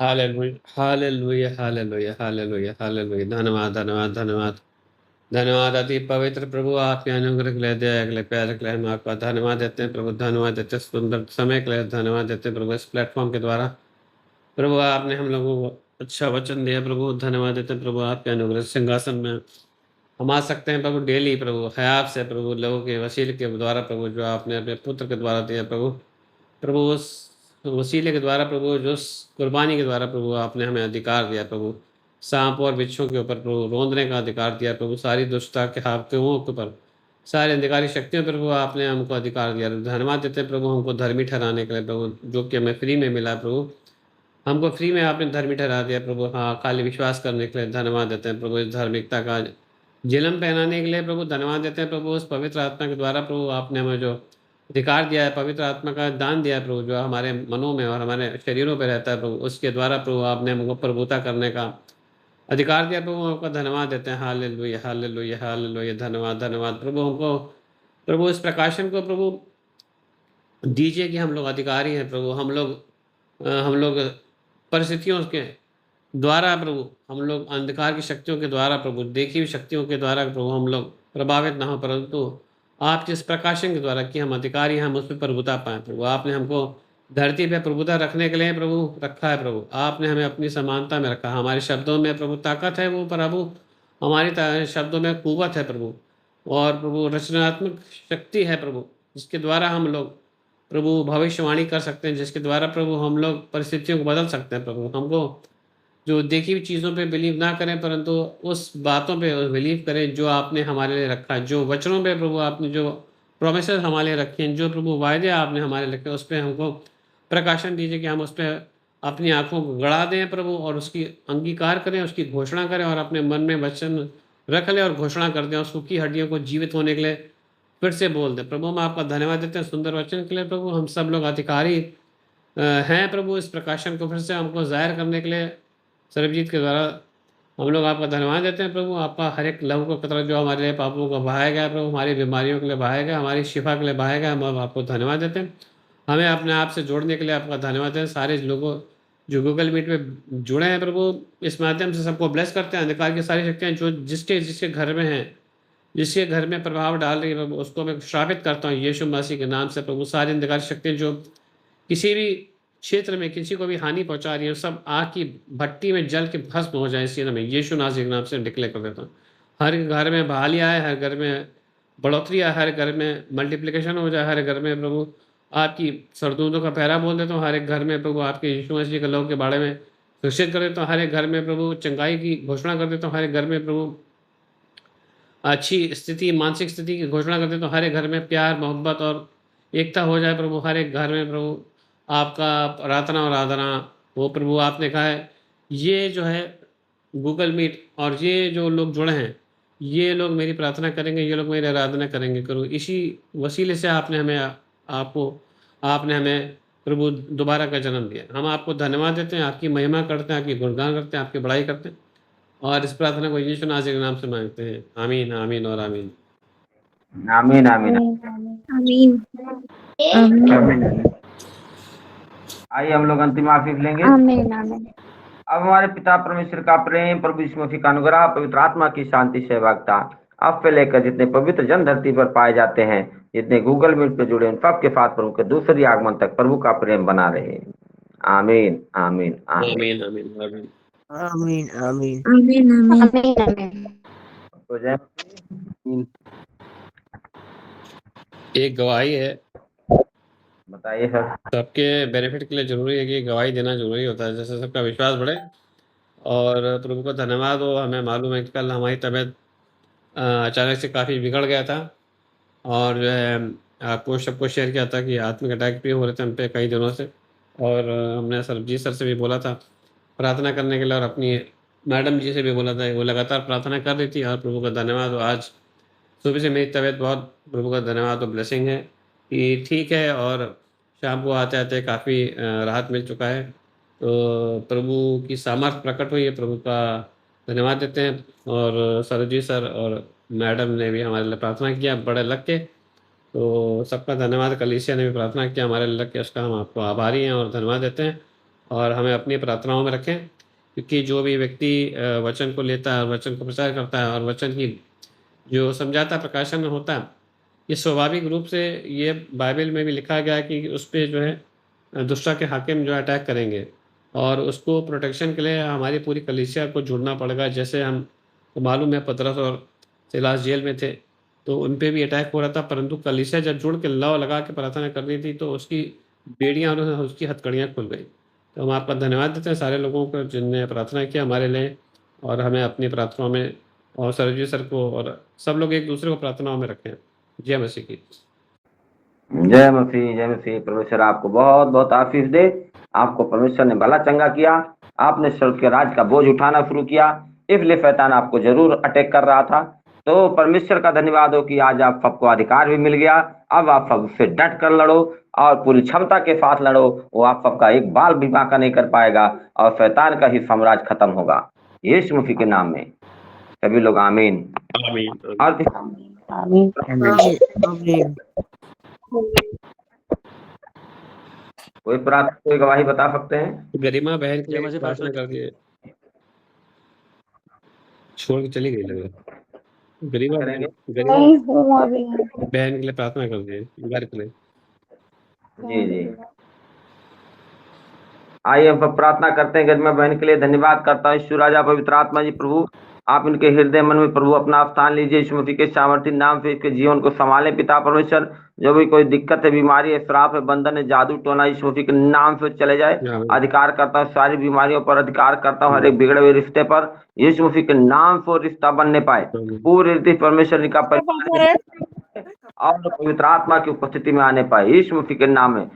hallelujah, hallelujah, hallelujah, hallelujah, hallelujah. धन्यवाद, धन्यवाद, धन्यवाद, धन्यवाद। अति पवित्र प्रभु आपके अनुग्रह के लिए, दया के लिए, प्यार के लिए हम आपका धन्यवाद देते हैं प्रभु। धन्यवाद देते हैं सुंदर समय के लिए, धन्यवाद देते हैं प्रभु। इस प्लेटफॉर्म के द्वारा प्रभु आपने हम लोगों को अच्छा वचन दिया प्रभु। धन्यवाद देते हैं प्रभु। आपके अनुग्रह सिंहासन में हम आ सकते हैं प्रभु डेली प्रभु, है आपसे प्रभु, लोगों के वसीले के द्वारा प्रभु, जो आपने अपने पुत्र के द्वारा दिया प्रभु। प्रभु उस वसीले के द्वारा प्रभु, जो कुर्बानी के द्वारा प्रभु आपने हमें अधिकार दिया प्रभु, सांप और बिच्छों के ऊपर प्रभु रोंदने का अधिकार दिया प्रभु, सारी दुष्टता के हाकिमों के ऊपर, सारी अंधकारी शक्तियों पर प्रभु आपने हमको अधिकार दिया। धन्यवाद देते हैं प्रभु हमको धर्मी ठहराने के लिए प्रभु, जो कि हमें फ्री में मिला प्रभु। हमको फ्री में आपने धर्मी ठहरा दिया प्रभु। हाँ, खाली विश्वास करने के लिए धन्यवाद देते हैं प्रभु। इस धार्मिकता का जिलम पहनाने के लिए प्रभु धन्यवाद देते हैं प्रभु। उस पवित्र आत्मा के द्वारा प्रभु आपने हमें जो अधिकार दिया है, पवित्र आत्मा का दान दिया है प्रभु, जो हमारे मनों में और हमारे शरीरों पर रहता है प्रभु, उसके द्वारा प्रभु आपने हमको प्रभुता करने का अधिकार दिया प्रभु। आपका धन्यवाद देते हैं। Hallelujah, hallelujah, hallelujah. धन्यवाद, धन्यवाद प्रभु। हमको प्रभु इस प्रकाशन को प्रभु दीजिए कि हम लोग अधिकारी हैं प्रभु। हम लोग परिस्थितियों के द्वारा प्रभु, हम लोग अंधकार की शक्तियों के द्वारा प्रभु, देखी हुई शक्तियों के द्वारा प्रभु हम लोग प्रभावित ना हो, परंतु आपके इस प्रकाशन के द्वारा कि हम अधिकारी हैं, हम उस पर प्रभुता पाएँ प्रभु। आपने हमको धरती पे प्रभुता रखने के लिए प्रभु रखा है प्रभु। आपने हमें अपनी समानता में रखा। हमारे शब्दों में प्रभु ताकत है वो प्रभु, हमारी शब्दों में कुव्वत है प्रभु, और प्रभु रचनात्मक शक्ति है प्रभु, जिसके द्वारा हम लोग प्रभु भविष्यवाणी कर सकते हैं, जिसके द्वारा प्रभु हम लोग परिस्थितियों को बदल सकते हैं प्रभु। हमको जो देखी हुई चीज़ों पे बिलीव ना करें, परंतु उस बातों पे बिलीव करें जो आपने हमारे लिए रखा है, जो वचनों पे प्रभु आपने जो प्रोमिसेस हमारे लिए रखे हैं, जो प्रभु वायदे आपने हमारे लिए रखे, उस पर हमको प्रकाशन दीजिए कि हम उस पर अपनी आँखों को गड़ा दें प्रभु, और उसकी अंगीकार करें, उसकी घोषणा करें, और अपने मन में वचन रख लें और घोषणा कर दें, और सूखी हड्डियों को जीवित होने के लिए फिर से बोल दें प्रभु। हम आपका धन्यवाद देते हैं सुंदर वचन के लिए प्रभु। हम सब लोग अधिकारी हैं प्रभु, इस प्रकाशन को फिर से हमको जाहिर करने के लिए सर्वजीत के द्वारा हम लोग आपका धन्यवाद देते हैं प्रभु। आपका हर एक लहू का कतरा जो हमारे लिए पापों को बहाया गया प्रभु, हमारी बीमारियों के लिए बहाया गया, हमारी शिफा के लिए बहाया गया, हम आपको धन्यवाद देते हैं। हमें अपने आप से जोड़ने के लिए आपका धन्यवाद दें। सारे लोगों जो गूगल मीट में जुड़े हैं प्रभु, इस माध्यम से सबको ब्लेस करते हैं। अंधकार की सारी शक्तियाँ जो जिसके घर में हैं, जिसके घर में प्रभाव डाल रही है प्रभु, उसको मैं श्रापित करता हूँ यीशु मसीह के नाम से प्रभु। सारी अंधकार शक्तियाँ जो किसी भी क्षेत्र में किसी को भी हानि पहुंचा रही है, सब आग की भट्टी में जल के भस्म हो जाए इसी नाम में, यीशु नासरी के नाम से डिक्लेयर कर देता हूँ। हर घर में बहाली आए, हर घर में बढ़ोतरी आए, हर घर में मल्टीप्लिकेशन हो जाए, हर घर में प्रभु आपकी सरदूतों का पहरा बोल देता हूँ, हर एक घर में प्रभु आपके यीशु मसीह के लोग के बारे में घोषित कर देता हूँ, हर एक घर में प्रभु चंगाई की घोषणा कर देता हूँ, हर एक घर में प्रभु अच्छी स्थिति, मानसिक स्थिति की घोषणा कर देता हूँ, हर एक घर में प्यार, मोहब्बत और एकता हो जाए प्रभु, हर एक घर में प्रभु आपका प्रार्थना और आराधना हो प्रभु। आपने कहा है ये जो है गूगल मीट और ये जो लोग जुड़े हैं, ये लोग मेरी प्रार्थना करेंगे, ये लोग मेरी आराधना करेंगे करो, इसी वसीले से आपने हमें प्रभु दोबारा का जन्म दिया। हम आपको धन्यवाद देते हैं, आपकी महिमा करते हैं, आपकी गुणगान करते हैं, आपकी बड़ाई करते हैं और इस प्रार्थना को यीशु नासरी के नाम से मांगते हैं। आमीन, आमीन और आमीन। आमीन आमीन। आमीन। आइए हम लोग अंतिम आशीष लेंगे। आमीन आमीन। अब हमारे पिता परमेश्वर का प्रेम, प्रभु यीशु मसीह का अनुग्रह, पवित्र आत्मा की शांति, सहभागिता अब से लेकर जितने पवित्र जन धरती पर पाए जाते हैं, जितने गूगल मीट पे जुड़े, उन सबके साथ प्रभु के दूसरी आगमन तक प्रभु का प्रेम बना रहे। आमीन आमीन आमीन आमीन आमीन आमीन। आमीन आमीन आमीन आमीन। आमीन आमीन। तो जय एक गवाही है, बताइए सर। सबके बेनिफिट के लिए जरूरी है कि गवाही देना जरूरी होता है, जैसे सबका विश्वास बढ़े। और प्रभु का धन्यवाद हो, हमें मालूम है कि कल हमारी तबीयत अचानक से काफ़ी बिगड़ गया था और जो है आपको सबको शेयर किया था कि आत्मिक अटैक भी हो रहे थे हम पे कई दिनों से, और हमने सरबजीत सर से भी बोला था प्रार्थना करने के लिए और अपनी मैडम जी से भी बोला था, वो लगातार प्रार्थना कर रही थी। और प्रभु का धन्यवाद हो, आज सुबह से मेरी तबीयत बहुत, प्रभु का धन्यवाद हो, ब्लेसिंग है कि ठीक है और शाम को आते आते काफ़ी राहत मिल चुका है। तो प्रभु की सामर्थ प्रकट हुई है, प्रभु का धन्यवाद देते हैं। और सरजीत सर और मैडम ने भी हमारे लिए प्रार्थना किया बड़े लग के, तो सबका धन्यवाद। कलीसिया ने भी प्रार्थना किया हमारे लिए लग के, उसका हम आपको आभारी हैं और धन्यवाद देते हैं। और हमें अपनी प्रार्थनाओं में रखें, क्योंकि जो भी व्यक्ति वचन को लेता है और वचन को प्रचार करता है और वचन की जो समझाता प्रकाशन में होता है, ये स्वाभाविक रूप से ये बाइबल में भी लिखा गया है कि उस पर जो है दुष्टा के हाकिम जो अटैक करेंगे, और उसको प्रोटेक्शन के लिए हमारी पूरी कलीसिया को जुड़ना पड़ेगा। जैसे हम तो मालूम है पतरस और सिलास जेल में थे तो उन पे भी अटैक हो रहा था, परंतु कलीसिया जब जुड़ के लौ लगा के प्रार्थना कर रही थी तो उसकी बेड़ियाँ और उसकी हथकड़ियाँ खुल गई। तो हम आपका धन्यवाद देते हैं सारे लोगों को जिनने प्रार्थना किया हमारे लिए, और हमें अपनी प्रार्थनाओं में, और सरजी सर को और सब लोग एक दूसरे को प्रार्थनाओं में रखें। जय मसीह की। जय मसीह, जय मसीह। परमेश्वर आपको बहुत बहुत आशीष दे। आपको परमेश्वर ने भला चंगा किया, आपने स्वर्ग के राज का बोझ उठाना शुरू किया, इसलिए शैतान आपको जरूर अटैक कर रहा था। तो परमेश्वर का धन्यवाद हो कि आज आप सबको अधिकार भी मिल गया। अब आप सबसे डट कर लड़ो और पूरी क्षमता के साथ लड़ो, वो आप सबका एक बाल भी बांका नहीं कर पाएगा और शैतान का ही साम्राज्य खत्म होगा यीशु मसीह के नाम में। सभी लोग आमीन। आमीन। और आमीन आमीन। कोई प्रार्थना, कोई गवाही बता सकते हैं? गरिमा बहन के लिए प्रार्थना कर दिए, छोड़ के चली गई लगे। गरिमा करेंगे। नहीं हूँ अभी। बहन के लिए प्रार्थना कर दिए, घर के लिए। जी जी, आइए हम सब प्रार्थना करते हैं। गरिमा बहन के लिए धन्यवाद करता हूँ। ईश्वर राजा पवित्र आत्मा जी, प्रभु आप इनके हृदय मन में प्रभु अपना स्थान लीजिए। यीशु मसीह के सामर्थ्य नाम से इसके जीवन को संभाले पिता परमेश्वर। जो भी कोई दिक्कत है, बीमारी है, श्राप है, बंधन है, जादू टोना, यीशु मसीह के नाम से चले जाए। अधिकार करता हूँ सारी बीमारियों पर, अधिकार करता हूँ हर एक बिगड़े हुए रिश्ते पर, यीशु मसीह के नाम से रिश्ता बनने पाए। पूरी रीति परमेश्वर का परिवार और पवित्र आत्मा की उपस्थिति में आने पाए यीशु मसीह के नाम में।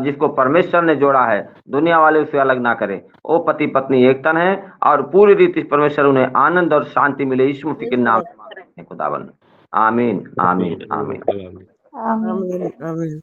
जिसको परमेश्वर ने जोड़ा है, दुनिया वाले उसे अलग ना करे। वो पति पत्नी एक तन है और पूरी रीति परमेश्वर उन्हें आनंद और शांति मिले यीशु मसीह के नाम में खुदावन। आमीन आमीन आमीन। आमीन आमीन आमीन।